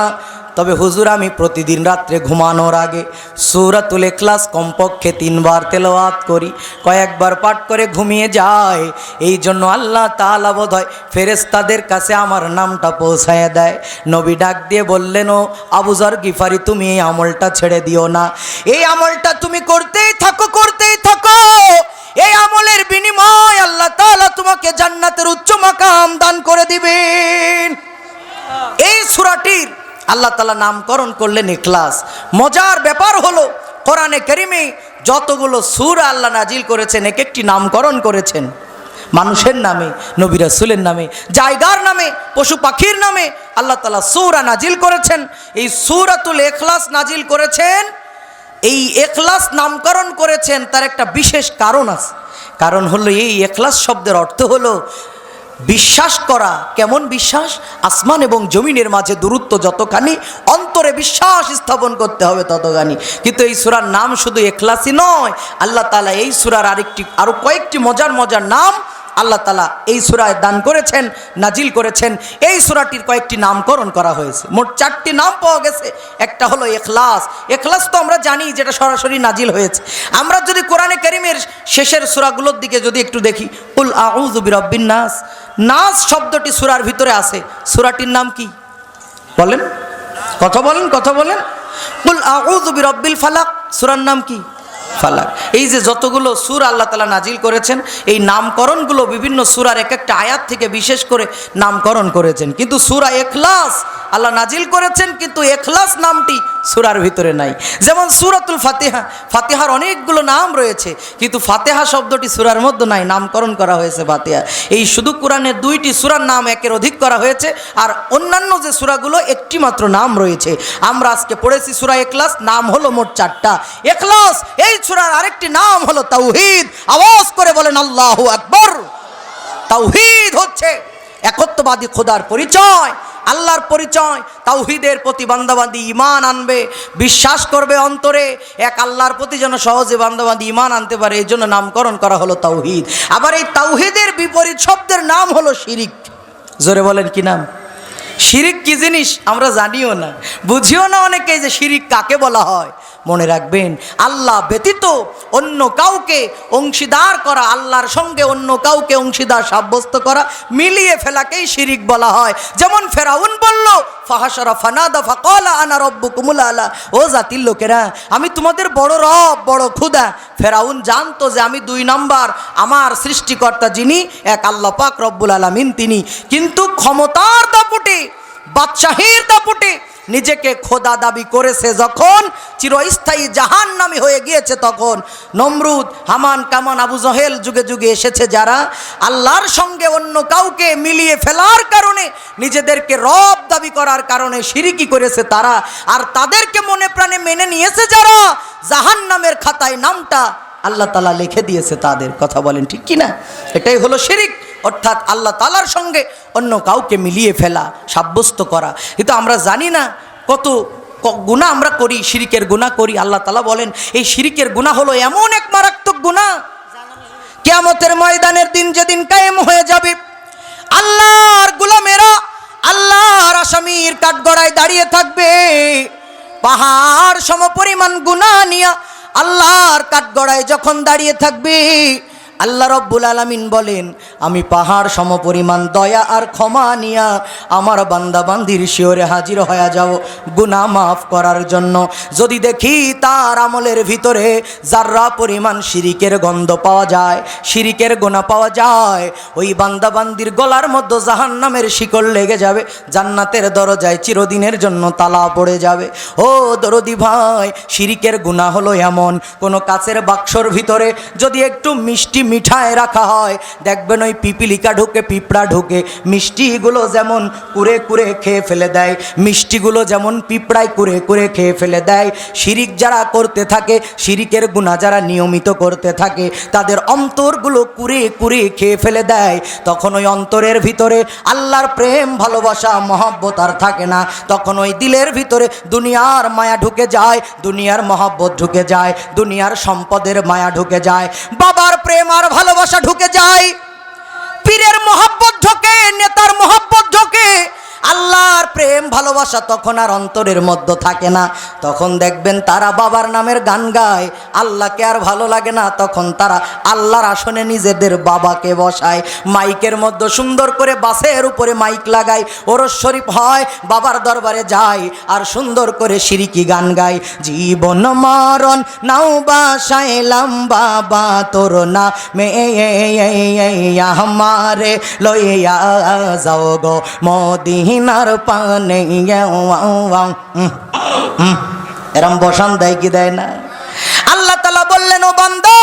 তবে হুজুর আমি প্রতিদিন রাত্রে ঘুমানোর আগে সূরাতুল ইখলাস কমপক্ষে 3 বার তেলাওয়াত করি, কয়েকবার পাঠ করে ঘুমিয়ে যায়, এই জন্য আল্লাহ তাআলা বোধহয় ফেরেশতাদের কাছে আমার নামটা পৌঁছায় দেয়। নবী ডাক দিয়ে বললেন, ও আবু যর গিফারি, তুমি এই আমলটা ছেড়ে দিও না, এই আমলটা তুমি করতেই থাকো, করতেই থাকো। এই আমলের বিনিময় আল্লাহ তাআলা তোমাকে জান্নাতের উচ্চ মাকাম দান করে দিবেন। এই সূরাটির আল্লাহ তাআলা নামকরণ করলেন ইখলাস। মজার ব্যাপার হলো, কোরআনে কারিমে যতগুলো সূরা আল্লাহ নাজিল করেছেন, এক একটি নামকরণ করেছেন মানুষের নামে, নবী রাসূলের নামে, জায়গার নামে, পশু পাখির নামে আল্লাহ তাআলা সূরা নাজিল করেছেন। এই সূরাতুল ইখলাস নাজিল করেছেন, এই ইখলাস নামকরণ করেছেন, তার একটা বিশেষ কারণ আছে। কারণ হলো, এই ইখলাস শব্দের অর্থ হলো বিশ্বাস করা। কেমন বিশ্বাস? আসমান এবং জমিনের মাঝে দূরত্ব যতখানি, অন্তরে বিশ্বাস স্থাপন করতে হবে ততখানি। কিন্তু এই সূরার নাম শুধু ইখলাসই নয়, আল্লাহ তাআলা এই সূরার আরো কয়েকটি মজার মজার নাম আল্লাহ তাআলা এই সূরায় দান করেছেন, নাজিল করেছেন। এই সূরাটির কয়েকটি নামকরণ করা হয়েছে, মোট 4টি নাম পাওয়া গেছে। একটা হলো ইখলাস। ইখলাস তো আমরা জানি যেটা সরাসরি নাজিল হয়েছে। আমরা যদি কোরআনে কারীমের শেষের সূরাগুলোর দিকে যদি একটু দেখি, কুল আউযু বিরাব্বিন নাস, নাস শব্দটি সূরার ভিতরে আছে। সূরাটির নাম কি বলেন? কথা বলেন। কুল আউযু বিরাব্বিল ফালাক, সূরার নাম কি? ফালাক। এই যে যতগুলো সূরা আল্লাহ তাআলা নাজিল করেছেন, এই নামকরণগুলো বিভিন্ন সূরার এক একটা আয়াত থেকে বিশেষ করে নামকরণ করেছেন। কিন্তু সূরা ইখলাস আল্লাহ নাজিল করেছেন, কিন্তু ইখলাস নামটি সূরার ভিতরে নাই। যেমন সূরাতুল ফাতিহা, ফাতিহার অনেকগুলো নাম রয়েছে, কিন্তু ফাতিহা শব্দটি সূরার মধ্যে নাই, নামকরণ করা হয়েছে ফাতিহা। এই শুধু কোরআনের 2টি সূরার নাম একের অধিক করা হয়েছে, আর অন্যান্য যে সূরাগুলো একটি মাত্র নাম রয়েছে। আমরা আজকে পড়েছি সূরা ইখলাস, নাম হলো মোট 4টা। ইখলাস এই সূরার আরেকটি নাম হলো তাওহীদ। আওয়াজ করে বলেন আল্লাহু আকবার। তাওহীদ হচ্ছে একত্ববাদী খোদার পরিচয়, আল্লাহর পরিচয়, তাওহীদের প্রতি বান্দাবান্দি ঈমান আনবে, বিশ্বাস করবে অন্তরে এক আল্লাহর প্রতি যেন সহজে বান্দাবান্দি ঈমান আনতে পারে, এই জন্য নামকরণ করা হলো তাওহীদ। আবার এই তাওহীদের বিপরীত শব্দের নাম হলো শিরিক। জোরে বলেন কি নাম? শিরিক কি জিনিস আমরা জানিও না, বুঝিও না অনেকে যে শিরিক কাকে বলা হয়। মনে রাখবেন, আল্লাহ ব্যতীত অন্য কাউকে অংশীদার করা, আল্লাহর সঙ্গে অন্য কাউকে অংশীদার সাব্যস্ত করা, মিলিয়ে ফেলাকেই শিরিক বলা হয়। যেমন ফেরাউন বলল ফাহাশারা ফানাদা ফাকালা আনা রাব্বুকুমুল আলা, ও জাতির লোকেরা আমি তোমাদের বড় রব, বড় খোদা। ফেরাউন জানতো যে আমি 2 নম্বর, আমার সৃষ্টিকর্তা যিনি এক আল্লাহ পাক রব্বুল আলামিন তিনি। কিন্তু ক্ষমতার দাপটে, বাদশাহীর দাপটে নিজেকে খোদা দাবি করেছে যখন, চিরস্থায়ী জাহান্নামী হয়ে গিয়েছে তখন। নমরুদ, হামান, কামান, আবু জহেল যুগে যুগে এসেছে যারা আল্লাহর সঙ্গে অন্য কাউকে মিলিয়ে ফেলার কারণে, নিজেদেরকে রব দাবি করার কারণে শিরিকি করেছে তারা। আর তাদেরকে মনে প্রাণে মেনে নিয়েছে যারা, জাহান্নামের খাতায় নামটা আল্লাহ তাআলা লিখে দিয়েছে তাদের। কথা বলেন ঠিক কি না? এটাই হলো শিরিক, অর্থাৎ আল্লাহ তাআলার সঙ্গে অন্য কাউকে মিলিয়ে ফেলা, সাব্যস্ত করা। কিন্তু আমরা জানি না কত গুনাহ আমরা করি, শিরিকের গুনাহ করি। আল্লাহ তাআলা বলেন এই শিরিকের গুনাহ হলো এমন এক মারাত্মক গুনাহ, কিয়ামতের ময়দানের দিন যেদিন কায়েম হয়ে যাবে, আল্লাহর গোলামেরা আল্লাহর আসামির কাঠগড়ায় দাঁড়িয়ে থাকবে, পাহাড় সমপরিমাণ গুনাহ নিয়ে আল্লাহর কাঠগড়ায় যখন দাঁড়িয়ে থাকবে, আল্লাহ রব্বুল আলামিন বলেন আমি পাহাড় সমপরিমাণ দয়া আর ক্ষমা নিয়া আমার বান্দা বান্দির শিওরে হাজির হয়ে যাও গুনাহ মাফ করার জন্য। যদি দেখি তার আমলের ভিতরে যার্রা পরিমাণ শিরিকের গন্ধ পাওয়া যায়, শিরিকের গুনাহ পাওয়া যায়, ওই বান্দা বান্দির গলার মধ্যে জাহান্নামের শিকল লেগে যাবে, জান্নাতের দরজায় চিরদিনের জন্য তালা পড়ে যাবে। ও দরদি ভাই, শিরিকের গুনাহ হলো এমন, কোনো কাচের বাক্সর ভিতরে যদি একটু মিষ্টি মিঠাই রাখা হয়, দেখবেন ওই পিপিলিকা ঢুকে, পিঁপড়া ঢুকে, মিষ্টিগুলো যেমন কুরে কুরে খেয়ে ফেলে দেয়, মিষ্টিগুলো যেমন পিঁপড়ায় কুরে কুরে খেয়ে ফেলে দেয়, শিরিক যারা করতে থাকে, শিরিকের গুনাহ যারা নিয়মিত করতে থাকে, তাদের অন্তরগুলো কুরে কুরে খেয়ে ফেলে দেয়। তখন ওই অন্তরের ভিতরে আল্লাহর প্রেম, ভালোবাসা, মহব্বত আর থাকে না। তখন ওই দিলের ভিতরে দুনিয়ার মায়া ঢুকে যায়, দুনিয়ার মহব্বত ঢুকে যায়, দুনিয়ার সম্পদের মায়া ঢুকে যায়, বাবার প্রেম আর ভালোবাসা ঢুকে যায়, পীরের মহব্বত ঢোকে, নেতার মহব্বত ঢোকে, আল্লাহর প্রেম ভালোবাসা তখন আর অন্তরের মধ্যে থাকে না। তখন দেখবেন তারা বাবার নামের গান গায়, আল্লাহকে আর ভালো লাগে না, তখন তারা আল্লাহর আসনে নিজেদের বাবাকে বসায়, মাইকের মধ্যে সুন্দর করে বাসের উপরে মাইক লাগায়, ওরস শরীফ হয়, বাবার দরবারে যায় আর সুন্দর করে শিরিকি গান গায়, জীবন মরণ নাও বাসাইলাম বাবা তোর না মে আমারে লইয়া যাও গো মদিনার পানে। এরম বসান দেয় কি দেয় না? আল্লাহ তাআলা বললেন ও বান্দা,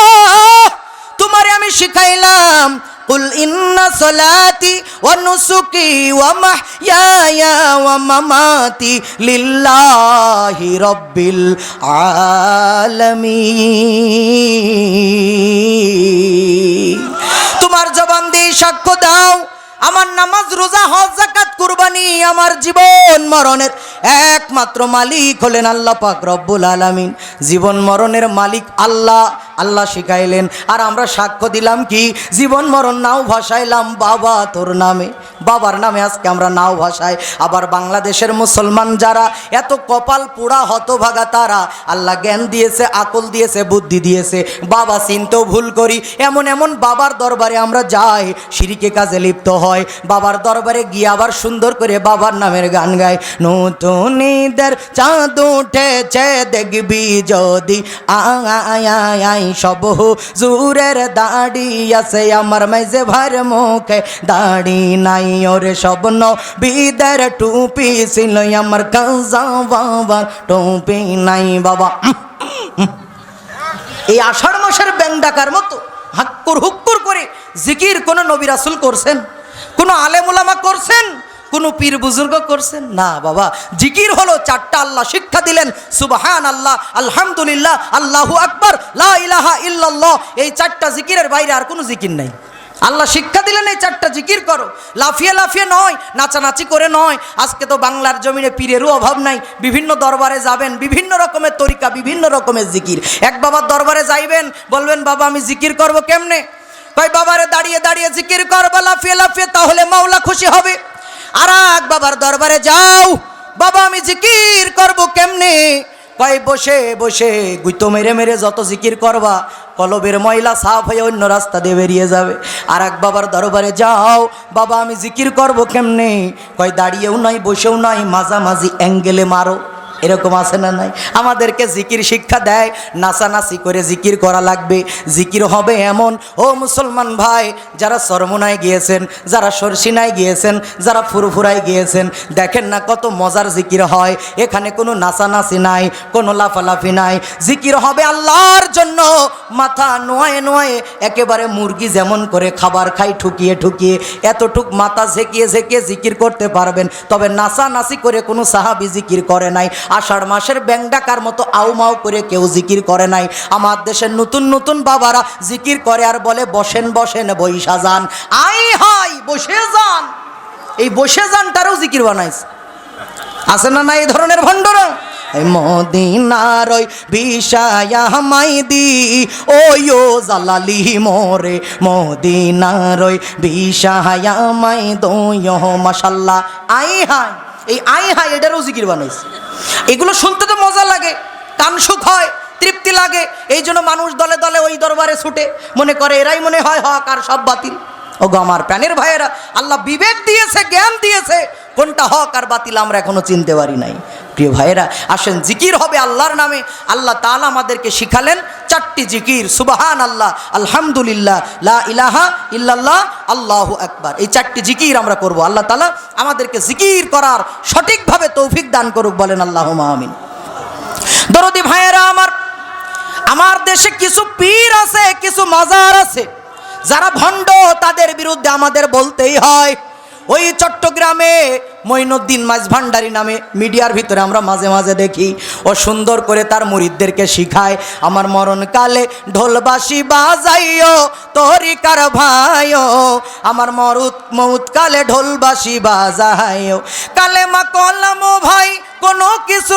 তোমারে আমি শিখাইলাম কুল ইন্না সলাতি ওয়া নুসুকি ওয়া মাহইয়ায়া ওয়া মামাতি লিল্লাহি রাব্বিল আলামিন। তোমার জবান দিয়ে সাক্ষ্য দাও, আমার নামাজ, রোজা, হজ, যাকাত, কুরবানি, আমার জীবন মরণের একমাত্র মালিক হলেন আল্লাহ পাক রব্বুল আলামিন। জীবন মরণের মালিক আল্লাহ, আল্লাহ শিখাইলেন। আর আমরা সাক্ষ্য দিলাম কি? জীবন মরণ নাও ভাসাইলাম বাবা তোর নামে, বাবার নামে আজকে আমরা নাও ভাসাই। আবার বাংলাদেশের মুসলমান যারা এত কপাল পোড়া হতভাগা, তারা আল্লাহ জ্ঞান দিয়েছে, আকল দিয়েছে, বুদ্ধি দিয়েছে, বাবা চিনতেও ভুল করি, এমন এমন বাবার দরবারে আমরা যাই, শিরিকে কাজে লিপ্ত হয়, বাবার দরবারে গিয়ে আবার সুন্দর করে বাবার নামের গান গায়, নতুন ঈদের চাঁদ উঠেছে দেখবি যদি আয় সব হুজুরের দাড়ি আছে, আমার মাঝে ভার মুখে দাড়ি নাই, ওরে সব নবীদের টুপি ছিল, আমার কাজা বাবার টুপি নাই। বাবা এই আষাঢ় মাসের ব্যাং ডাকার মতো হাক্কুর হুক্কুর করে জিকির কোন নবী রাসূল করছেন? কোন আলেম উলামা করছেন? কোন পীর বুজুর্গ করছেন? না বাবা, জিকির হলো চারটা আল্লাহ শিক্ষা দিলেন, সুবহানাল্লাহ, আলহামদুলিল্লাহ, আল্লাহু আকবার, লা ইলাহা ইল্লাল্লাহ। এই চারটা জিকিরের বাইরে আর কোনো জিকির নাই। আল্লাহ শিক্ষা দিলেন এই 4টা জিকির করো, লাফিয়ে লাফিয়ে নয়, নাচানাচি করে নয়। আজকে তো বাংলার জমিনে পীরেরও অভাব নাই, বিভিন্ন দরবারে যাবেন, বিভিন্ন রকমের তরিকা, বিভিন্ন রকমের জিকির। এক বাবার দরবারে যাইবেন, বলবেন বাবা আমি জিকির করব কেমনে? কয় বাবারে দাঁড়িয়ে দাঁড়িয়ে জিকির করবা লাফিয়ে লাফিয়ে, তাহলে মাওলা খুশি হবে। আর এক বাবার দরবারে যাও, বাবা আমি জিকির করব কেমনে? কয় বসে বসে গুইতো মেরে মেরে যত জিকির করবা কলবের ময়লা সাফ হয়ে অন্য রাস্তা দিয়ে বেরিয়ে যাবে। আর এক বাবার দরবারে যাও, বাবা আমি জিকির করব কেমনে? কয় দাঁড়িয়েও নাই বসেও নাই, মাঝামাঝি অ্যাঙ্গেলে মারো। এরকম আছে না নাই? আমাদেরকে জিকির শিক্ষা দেয়, নাচানাচি করে জিকির করা লাগবে। জিকির হবে এমন, ও মুসলমান ভাই, যারা চরমোনায় গিয়েছেন, যারা সরসিনায় গিয়েছেন, যারা ফুরফুরায় গিয়েছেন, দেখেন না কত মজার জিকির হয়। এখানে কোনো নাচানাচি নাই, কোনো লাফালাফি নাই। জিকির হবে আল্লাহর জন্য, মাথা নোয়ায়ে নোয়ায়ে, একেবারে মুরগি যেমন করে খাবার খাই ঠুকিয়ে ঠুকিয়ে, এতটুক মাথা ঝেঁকিয়ে ঝেঁকিয়ে জিকির করতে পারবেন। তবে নাচানাচি করে কোনো সাহাবি জিকির করে নাই। আষাঢ় মাসের ব্যাং ডাকার মতো আউমাউ করে কেউ জিকির করে নাই। আমার দেশের নতুন নতুন বাবারা জিকির করে আর বলে বসেন বসেন বইসা যান। আই হাই বসে যান, এই বসে যানটারও জিকির বানাইছে। আছে না না এই ধরনের ভণ্ডরা? মদিনার ওই বিষায়া মাইদি ওয়ো জালালি মোরে, মদিনার ওই বিষায়া মাই দোয় মাশাল্লাহ। আই হাই, এই আই হাই এটারও জিকির বানাইছে। এগুলো শুনতে তো মজা লাগে, কান সুখ হয়, তৃপ্তি লাগে। এই জন্য মানুষ দলে দলে ওই দরবারে ছুটে, মনে করে এরাই মনে হয় হক আর সব বাতিল। ওগো আমার প্রাণের ভাইয়েরা, আল্লাহ বিবেক দিয়েছে, জ্ঞান দিয়েছে, কোনটা হক আর বাতিল আমরা এখনো চিনতে পারি নাই। প্রিয় ভাইয়েরা আসেন, জিকির হবে আল্লাহর নামে। আল্লাহ তাআলা আমাদেরকে শিখালেন 4টি জিকির, সুবহান আল্লাহ, আলহামদুলিল্লাহ, লা ইলাহা ইল্লাল্লাহ, আল্লাহু আকবার। এই 4টি জিকির আমরা করব। আল্লাহ তাআলা আমাদেরকে জিকির করার সঠিকভাবে তৌফিক দান করুক, বলেন আল্লাহুম্মা আমিন। দরদি ভাইয়েরা আমার, আমার দেশে কিছু পীর আছে, কিছু মাজার আছে, যারা ভণ্ড, তাদের বিরুদ্ধে আমাদের বলতেই হয়। ওই চট্টগ্রামে মঈনুদ্দিন মাঝভান্ডারী নামে মিডিয়ার ভিতরে আমরা মাঝে মাঝে দেখি, ও সুন্দর করে তার মুরিদদেরকে শিখায়, আমার মরণকালে ঢোলবাসি বাজাইও তরিকার ভাইও, আমার মউতকালে ঢোলবাসি বাজাইও, কালেমা কলাম ভাই কোনো কিছু